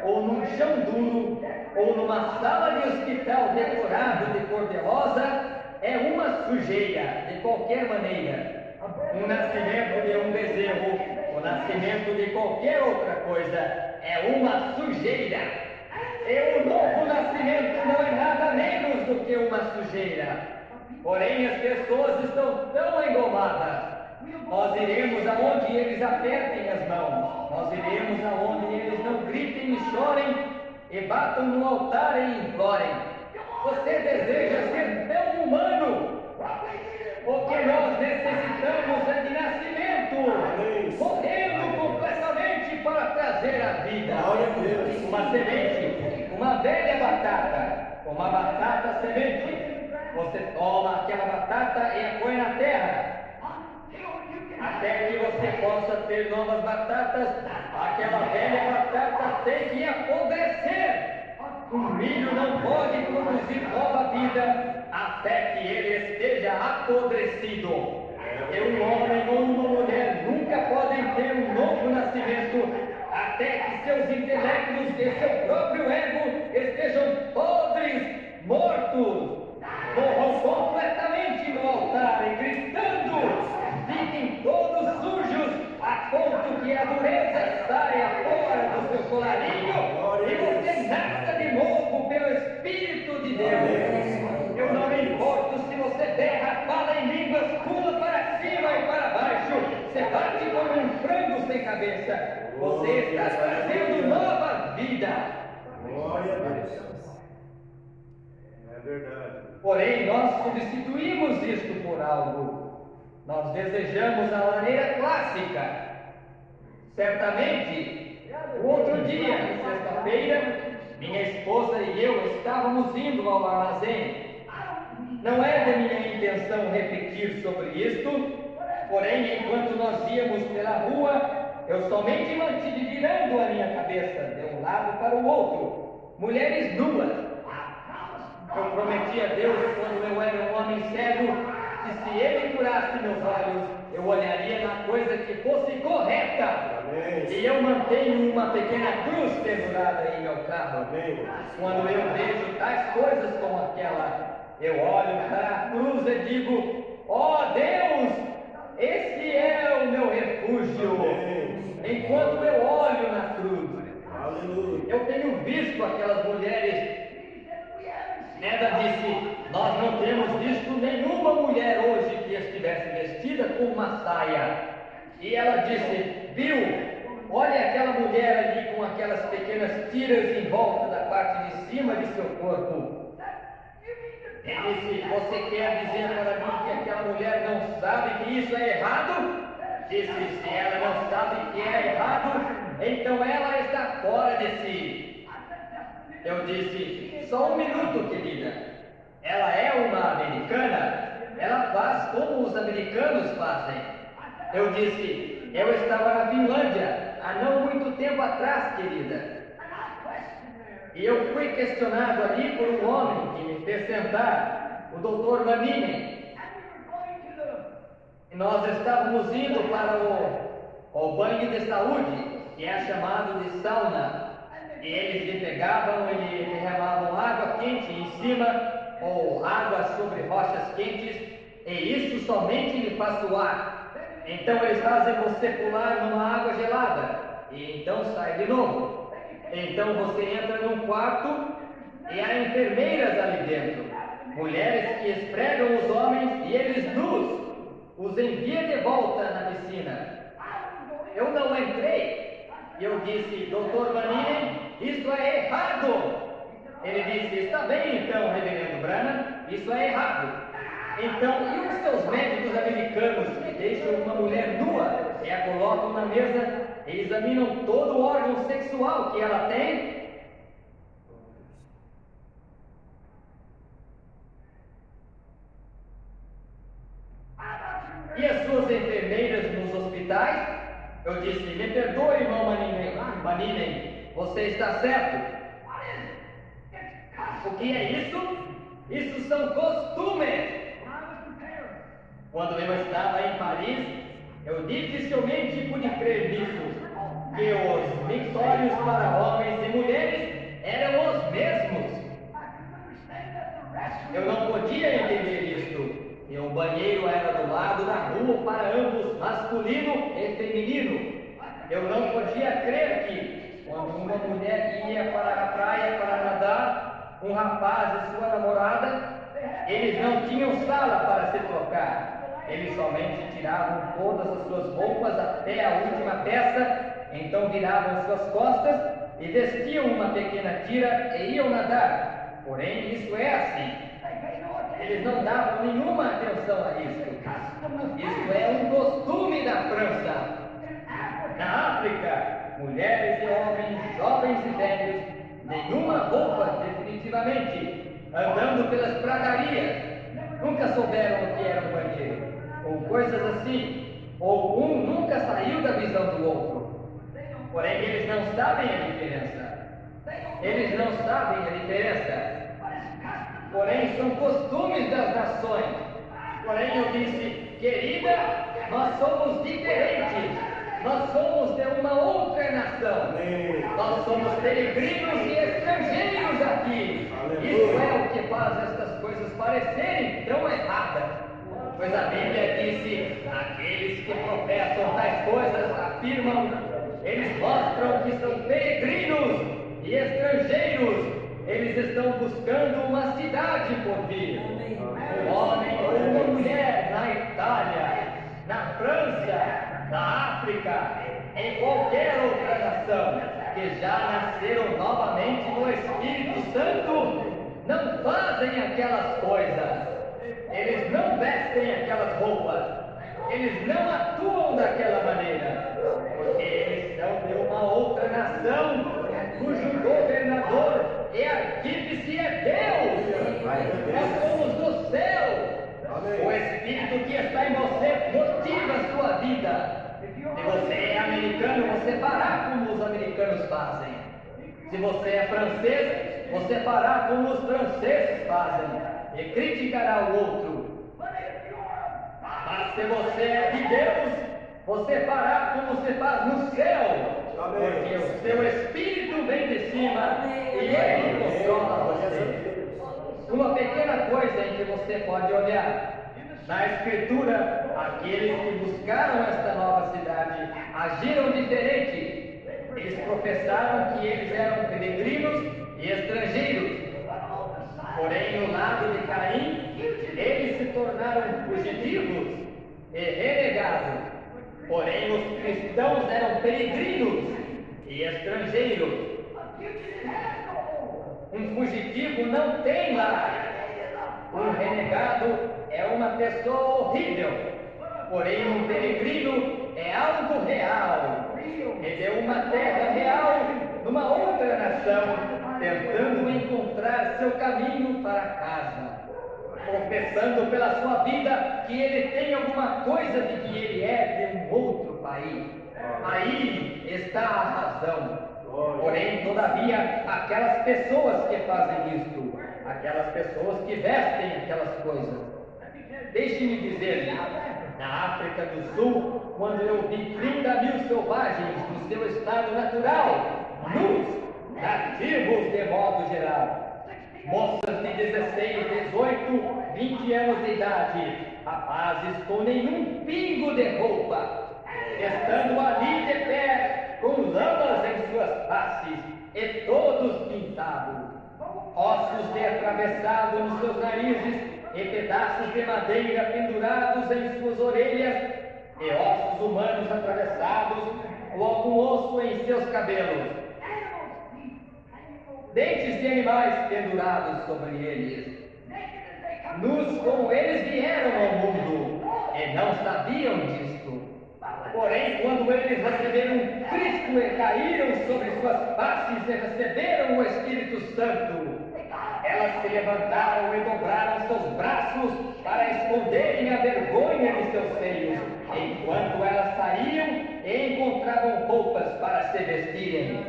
ou num chão duro, ou numa sala de hospital decorado de cor-de-rosa, é uma sujeira, de qualquer maneira. O nascimento de um bezerro, o nascimento de qualquer outra coisa, é uma sujeira. E o novo nascimento não é nada menos do que uma sujeira. Porém, as pessoas estão tão engomadas. Nós iremos aonde eles apertem as mãos. Nós iremos aonde eles não gritem e chorem e batam no altar e implorem. Você deseja ser tão humano? O que nós necessitamos é de nascimento, morrendo completamente para trazer a vida. Uma semente, uma velha batata, uma batata semente. Você toma aquela batata e a põe na terra. Até que você possa ter novas batatas, aquela velha batata tem que apodrecer. O milho não pode produzir nova vida até que ele esteja apodrecido. E um homem ou uma mulher nunca podem ter um novo nascimento até que seus intelectos e seu próprio ego estejam podres, mortos. Morram completamente no altar e gritando, fiquem todos sujos, a ponto que a dureza saia fora do seu colarinho e você nasça de novo pelo Espírito de Deus. Eu não me importo se você berra, fala em línguas, pula para cima e para baixo, você bate como um frango sem cabeça. Você está trazendo nova vida. Glória a Deus. É verdade. Porém, nós substituímos isto por algo. Nós desejamos a maneira clássica. Certamente, o outro dia, sexta-feira, minha esposa e eu estávamos indo ao armazém. Não é de minha intenção repetir sobre isto, porém, enquanto nós íamos pela rua, eu somente mantive virando a minha cabeça de um lado para o outro. Mulheres nuas. Eu prometi a Deus, quando eu era um homem cego, que se Ele curasse meus olhos, eu olharia na coisa que fosse correta. Amém. E eu mantenho uma pequena cruz pendurada em meu carro. Amém. Quando eu vejo tais coisas como aquela, eu olho para a cruz e digo: ó Deus, esse é o meu refúgio. Amém. Enquanto eu olho na cruz, aleluia, eu tenho visto aquelas mulheres. Ela disse: nós não temos visto nenhuma mulher hoje que estivesse vestida com uma saia. E ela disse: viu, olha aquela mulher ali com aquelas pequenas tiras em volta da parte de cima de seu corpo. E disse: você quer dizer para mim que aquela mulher não sabe que isso é errado? Disse: se ela não sabe que é errado, então ela está fora de si. Eu disse: só um minuto, querida. Ela é uma americana? Ela faz como os americanos fazem. Eu disse: eu estava na Finlândia há não muito tempo atrás, querida. E eu fui questionado ali por um homem que me fez sentar, o Dr. Manini. E nós estávamos indo para o banho de saúde, que é chamado de sauna. E eles lhe pegavam, eles derramavam água quente em cima, ou água sobre rochas quentes, e isso somente lhe faz suar. Então eles fazem você pular numa água gelada, e então sai de novo. Então você entra num quarto, e há enfermeiras ali dentro, mulheres que esfregam os homens, e eles nus os enviam de volta na piscina. Eu não entrei. E eu disse: Dr. Manini, isso é errado. Ele disse: está bem então, reverendo Branham, isso é errado. Então, e os seus médicos americanos que deixam uma mulher nua e a colocam na mesa e examinam todo o órgão sexual que ela tem? E as suas enfermeiras nos hospitais? Eu disse: me perdoe, irmão Manini, você está certo. O que é isso? Isso são costumes. Quando eu estava em Paris, eu dificilmente pude crer nisso, que os mictórios para homens e mulheres eram os mesmos. Eu não podia entender isto. E um banheiro era do lado da rua para ambos, masculino e feminino. Eu não podia crer que, quando uma mulher ia para a praia para nadar, um rapaz e sua namorada, eles não tinham sala para se trocar. Eles somente tiravam todas as suas roupas até a última peça, então viravam suas costas e vestiam uma pequena tira e iam nadar. Porém, isso é assim. Eles não davam nenhuma atenção a isso. Isso é um costume da França. Na África, mulheres e homens, jovens e velhos, nenhuma roupa definitivamente, andando pelas pradarias, nunca souberam o que era um banheiro, ou coisas assim, ou um nunca saiu da visão do outro. Porém, eles não sabem a diferença. Eles não sabem a diferença. Porém, são costumes das nações. Porém, eu disse, querida, nós somos diferentes. Nós somos de uma outra nação. Nós somos peregrinos e estrangeiros aqui. Isso é o que faz estas coisas parecerem tão erradas. Pois a Bíblia disse, aqueles que professam tais coisas afirmam, eles mostram que são peregrinos e estrangeiros. Eles estão buscando uma cidade por vir. Um homem ou uma mulher na Itália, na França, na África, em qualquer outra nação, que já nasceram novamente no Espírito Santo, não fazem aquelas coisas. Eles não vestem aquelas roupas. Eles não atuam daquela maneira. Porque eles são de uma outra nação, cujo governador e artífice é Deus. Nós somos do céu. O Espírito que está em você motiva a sua vida. Se você é americano, você fará como os americanos fazem. Se você é francês, você fará como os franceses fazem e criticará o outro. Mas se você é de Deus, você fará como se faz no céu, porque o seu Espírito vem de cima e ele controla você. Uma pequena coisa em que você pode olhar. Na Escritura, aqueles que buscaram esta nova cidade agiram diferente. Eles professaram que eles eram peregrinos e estrangeiros. Porém, no lado de Caim, eles se tornaram fugitivos e renegados. Porém, os cristãos eram peregrinos e estrangeiros. Um fugitivo não tem lar. Um renegado é uma pessoa horrível. Porém, um peregrino é algo real. Ele é uma terra real numa outra nação, tentando encontrar seu caminho para casa, confessando pela sua vida que ele tem alguma coisa de que ele é de um outro país. Aí está a razão. Porém, todavia, aquelas pessoas que fazem isto, aquelas pessoas que vestem aquelas coisas, deixe-me dizer-lhe, na África do Sul, quando eu vi 30 mil selvagens no seu estado natural, nus, nativos de modo geral, moças de 16, 18, 20 anos de idade, rapazes com nenhum pingo de roupa, estando ali de pé, com lamas em suas faces, e todos pintados, ossos de atravessado nos seus narizes, e pedaços de madeira pendurados em suas orelhas, e ossos humanos atravessados, ou algum osso em seus cabelos, dentes de animais pendurados sobre eles. Nus como eles vieram ao mundo, e não sabiam disto. Porém, quando eles receberam Cristo e caíram sobre suas faces e receberam o Espírito Santo, elas se levantaram e dobraram seus braços para esconderem a vergonha de seus seios, enquanto elas saíam e encontravam roupas para se vestirem.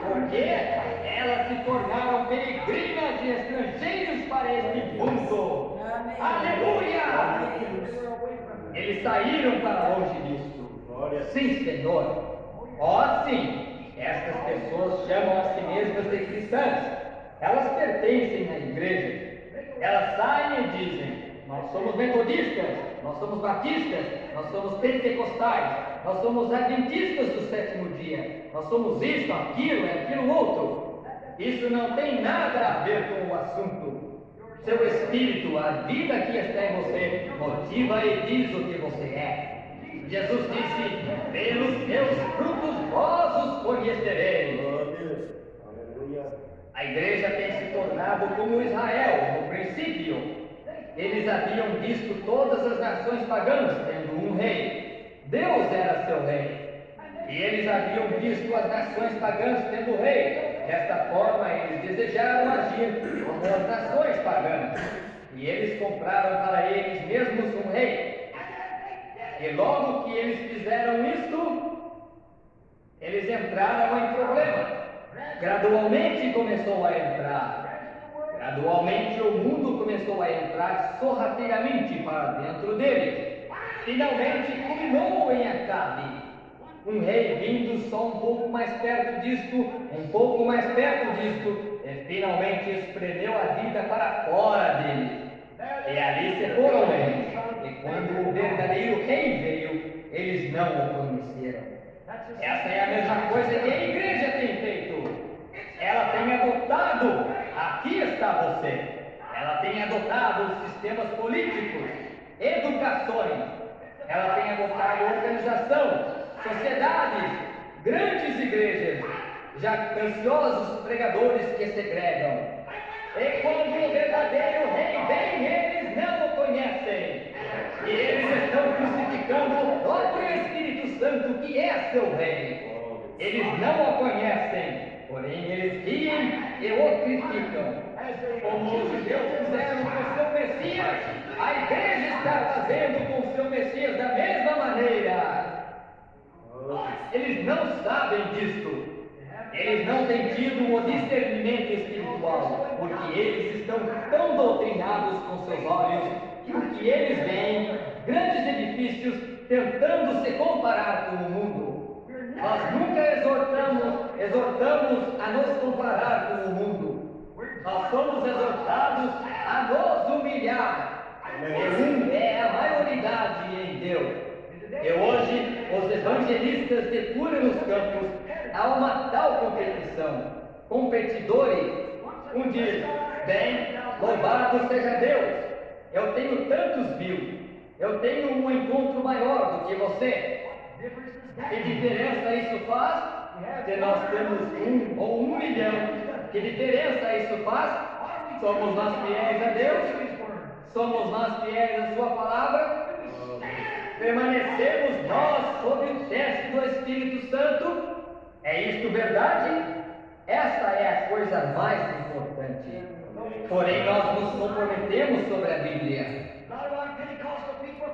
Porque elas se tornaram peregrinas e estrangeiros para este mundo. Aleluia! Eles saíram para longe disto. Sim, Senhor. Ó, sim. Estas pessoas chamam a si mesmas de cristãs. Elas pertencem à igreja. Elas saem e dizem: nós somos metodistas, nós somos batistas, nós somos pentecostais, nós somos adventistas do sétimo dia, nós somos isto, aquilo e aquilo outro. Isso não tem nada a ver com o assunto. Seu espírito, a vida que está em você, motiva e diz o que você é. Jesus disse: pelos seus frutos vós os conhecereis. A igreja tem se tornado como Israel no princípio. Eles haviam visto todas as nações pagãs tendo um rei. Deus era seu rei. E eles haviam visto as nações pagãs tendo rei. Desta forma, eles desejaram agir como as nações pagãs. E eles compraram para eles mesmos um rei. E logo que eles fizeram isto, eles entraram em problema. Gradualmente começou a entrar. Gradualmente o mundo começou a entrar sorrateiramente para dentro dele. Finalmente culminou em Acabe. Um rei vindo só um pouco mais perto disto, um pouco mais perto disto, e finalmente espremeu a vida para fora dele. E ali se foram eles. E quando o verdadeiro rei veio, eles não o conheceram. Essa é a mesma coisa que a igreja tem feito. Ela tem adotado, aqui está você, ela tem adotado os sistemas políticos, educações, ela tem adotado organização, sociedades, grandes igrejas, jactanciosos pregadores que segregam. E quando o verdadeiro rei vem, eles não o conhecem. E eles estão crucificando o próprio Espírito Santo, que é seu rei. Eles não o conhecem. Porém, eles riem e o criticam. Como os judeus fizeram com seu Messias, a igreja está fazendo com seu Messias da mesma maneira. Eles não sabem disto. Eles não têm tido o discernimento espiritual, porque eles estão tão doutrinados com seus olhos que o que eles veem, grandes edifícios, tentando se comparar com o mundo. Nós nunca exortamos a nos comparar com o mundo. Nós somos exortados a nos humilhar. E é a maioridade em Deus. E hoje, os evangelistas depuram os campos a uma tal competição. Competidores, um diz: bem, louvado seja Deus, eu tenho tantos mil, eu tenho um encontro maior do que você. Que diferença isso faz? Se nós temos 1 ou 1 milhão, que diferença isso faz? Somos nós fiéis a Deus? Somos nós fiéis à Sua palavra? Permanecemos nós sob o teste do Espírito Santo? É isto verdade? Essa é a coisa mais importante. Porém, nós nos comprometemos sobre a Bíblia.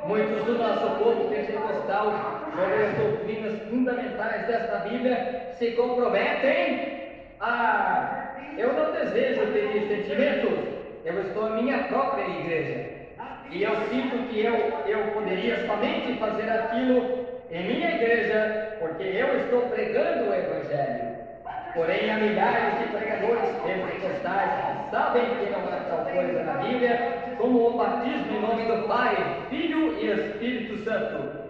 Muitos do nosso povo pentecostal, sobre as doutrinas fundamentais desta Bíblia, se comprometem a... Eu não desejo ter sentimentos, eu estou em minha própria igreja. E eu sinto que eu poderia somente fazer aquilo em minha igreja, porque eu estou pregando o Evangelho. Porém, há milhares de pregadores pentecostais que sabem que não há tal coisa na Bíblia, como o batismo em nome do Pai, Filho e Espírito Santo.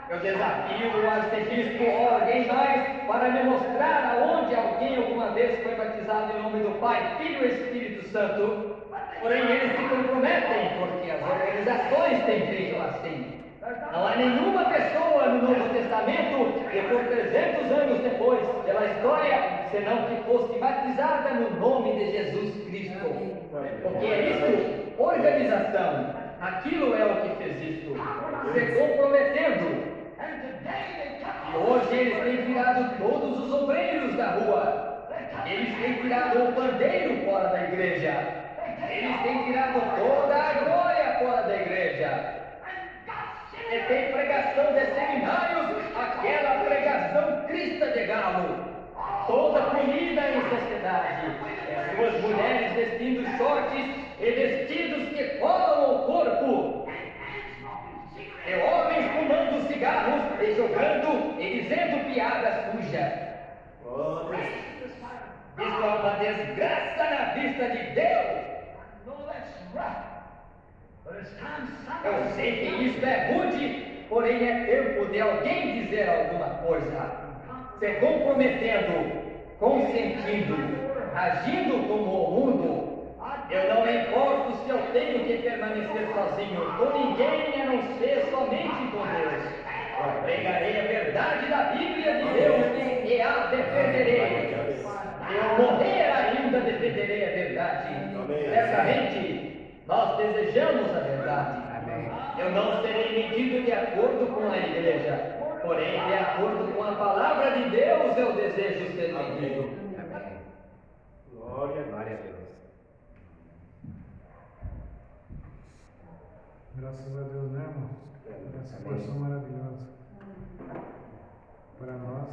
Eu desafio o arcebispo ou alguém mais para me mostrar aonde alguém alguma vez foi batizado em nome do Pai, Filho e Espírito Santo. Porém, eles se comprometem, porque as organizações têm feito assim. Não há nenhuma pessoa no Novo Testamento que por 300 anos depois, pela história, senão que fosse batizada no nome de Jesus Cristo. Porque é isso, organização. Aquilo é o que fez isso, se comprometendo. E hoje eles têm tirado todos os obreiros da rua. Eles têm tirado o pandeiro fora da igreja. Eles têm tirado toda a glória fora da igreja. E tem pregação de seminários, aquela pregação crista de galo. Toda comida em sociedade. As suas mulheres vestindo shorts e vestidos que colam o corpo. E homens fumando cigarros e jogando e dizendo piada suja. Isso é uma desgraça na vista de Deus. Eu sei que isso é rude, porém é tempo de alguém dizer alguma coisa, se comprometendo, consentindo, agindo como o mundo. Eu não me importo se eu tenho que permanecer sozinho com ninguém a não ser somente com Deus. Eu pregarei a verdade da Bíblia de Deus e a defenderei. Se eu morrer ainda ainda defenderei a verdade. Certamente, nós desejamos a verdade. Eu não serei medido de acordo com a igreja, porém, de acordo com a palavra de Deus, eu desejo ser medido. Glória a Deus. Graças a Deus, né, irmão? Essa porção maravilhosa. Para nós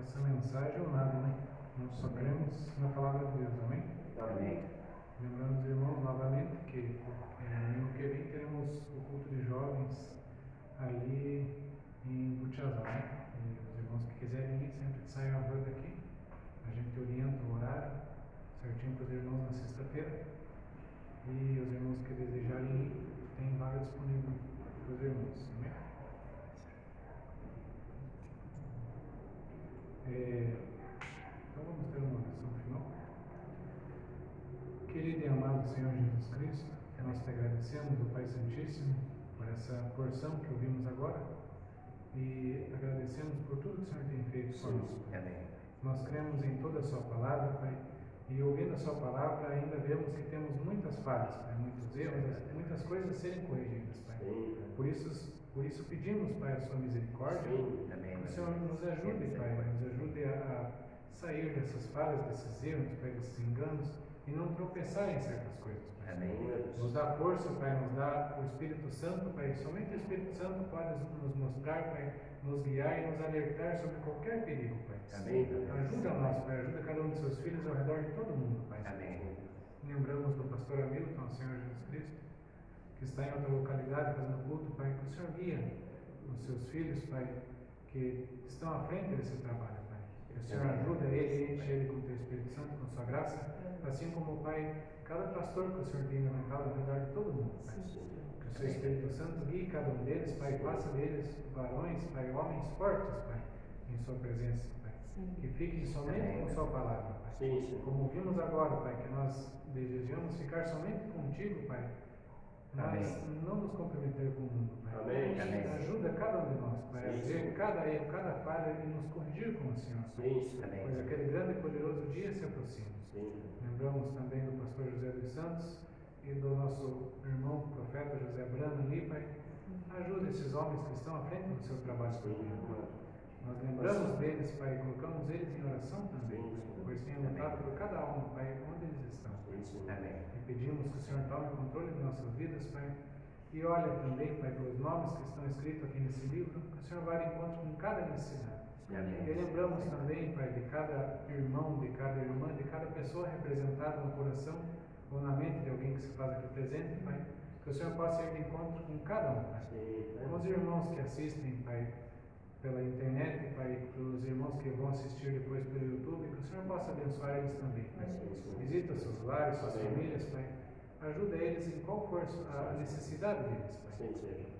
essa mensagem ou nada, né? Nós só cremos na palavra de Deus, amém? Amém. Lembrando os irmãos novamente que no ano que vem teremos o culto de jovens ali em Butiazal, né? E os irmãos que quiserem ir, sempre que saiam a voz daqui, a gente orienta o horário certinho para os irmãos na sexta-feira. E os irmãos que desejarem ir, tem vaga disponível para os irmãos, amém? Então vamos ter uma oração final. Querido e amado Senhor Jesus Cristo, nós te agradecemos, o Pai Santíssimo, por essa porção que ouvimos agora e agradecemos por tudo que o Senhor tem feito por nós. Amém. Nós cremos em toda a Sua palavra, Pai, e ouvindo a Sua palavra ainda vemos que temos muitas falhas, Pai, muitos erros, muitas coisas a serem corrigidas, Pai. Por isso pedimos, Pai, a Sua misericórdia, que o Senhor nos ajude, Pai, nos ajude a sair dessas falhas, desses erros, Pai, desses enganos, e não tropeçar em certas coisas, Pai. Amém. Nos dá força, Pai, nos dá o Espírito Santo, Pai. Somente o Espírito Santo pode nos mostrar, Pai, nos guiar e nos alertar sobre qualquer perigo, Pai. Amém. Ajuda nós, Pai. Ajuda cada um de seus filhos ao redor de todo mundo, Pai. Amém. Lembramos do pastor Hamilton, o Senhor Jesus Cristo, que está em outra localidade fazendo culto, Pai. Que o Senhor guia os seus filhos, Pai, que estão à frente desse trabalho, Pai. Que o Senhor ajuda ele, enche ele com o Teu Espírito Santo, com Sua graça. Assim como, Pai, cada pastor que o Senhor tem levantado ao redor de todo mundo, Pai. Que o Seu Espírito Santo guie cada um deles, Pai, faça deles varões, Pai, homens fortes, Pai, em Sua presença, Pai. Que fiquem somente com Sua palavra, Pai. Como vimos agora, Pai, que nós desejamos ficar somente contigo, Pai, mas não nos comprometer com o mundo, Pai. Amém. Ajuda cada um de nós, Pai, a ver cada erro, cada falha e nos corrigir com o Senhor, Pai. Pois aquele grande e poderoso dia se aproxima. Lembramos também do pastor José dos Santos e do nosso irmão profeta José Brano ali, Pai. Ajuda esses homens que estão à frente do seu trabalho espiritual. Nós lembramos deles, Pai, e colocamos eles em oração também, pois têm lutado por cada alma, Pai, onde eles estão. E pedimos que o Senhor tome controle de nossas vidas, Pai. E olha também, Pai, pelos nomes que estão escritos aqui nesse livro, que o Senhor vá de encontro com cada necessidade. E lembramos também, Pai, de cada irmão, de cada irmã, de cada pessoa representada no coração ou na mente de alguém que se faz aqui presente, Pai, que o Senhor possa ir de encontro com cada um, Pai. Com os irmãos que assistem, Pai, pela internet, Pai, pelos irmãos que vão assistir depois pelo YouTube, que o Senhor possa abençoar eles também, Pai. Visita seus lares, suas famílias, Pai. Ajuda eles em qual for a necessidade deles, Pai.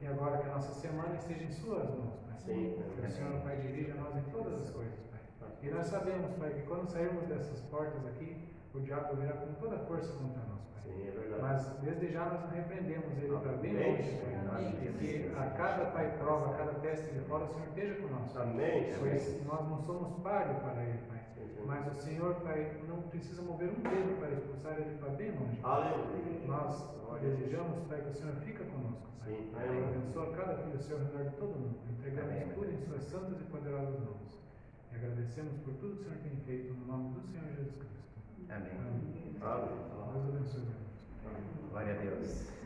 E agora que a nossa semana esteja em Suas mãos, Pai. Que o Senhor, Pai, dirija nós em todas as coisas, Pai. E nós sabemos, Pai, que quando sairmos dessas portas aqui, o diabo virá com toda a força contra nós, Pai. Mas desde já nós repreendemos ele para bem longe, Pai. E que a cada, Pai, prova, a cada teste de fora, o Senhor esteja conosco. Pois nós não somos páreo para ele, Pai. Mas o Senhor, Pai, não precisa mover um dedo para expulsar ele para bem longe. Nós desejamos, Pai, que o Senhor fica conosco, Pai. Abençoa cada filho seu ao redor de todo mundo. Entregamos tudo em Suas santas e poderosas mãos. E agradecemos por tudo que o Senhor tem feito no nome do Senhor Jesus Cristo. Amém. Deus abençoe. Glória a Deus.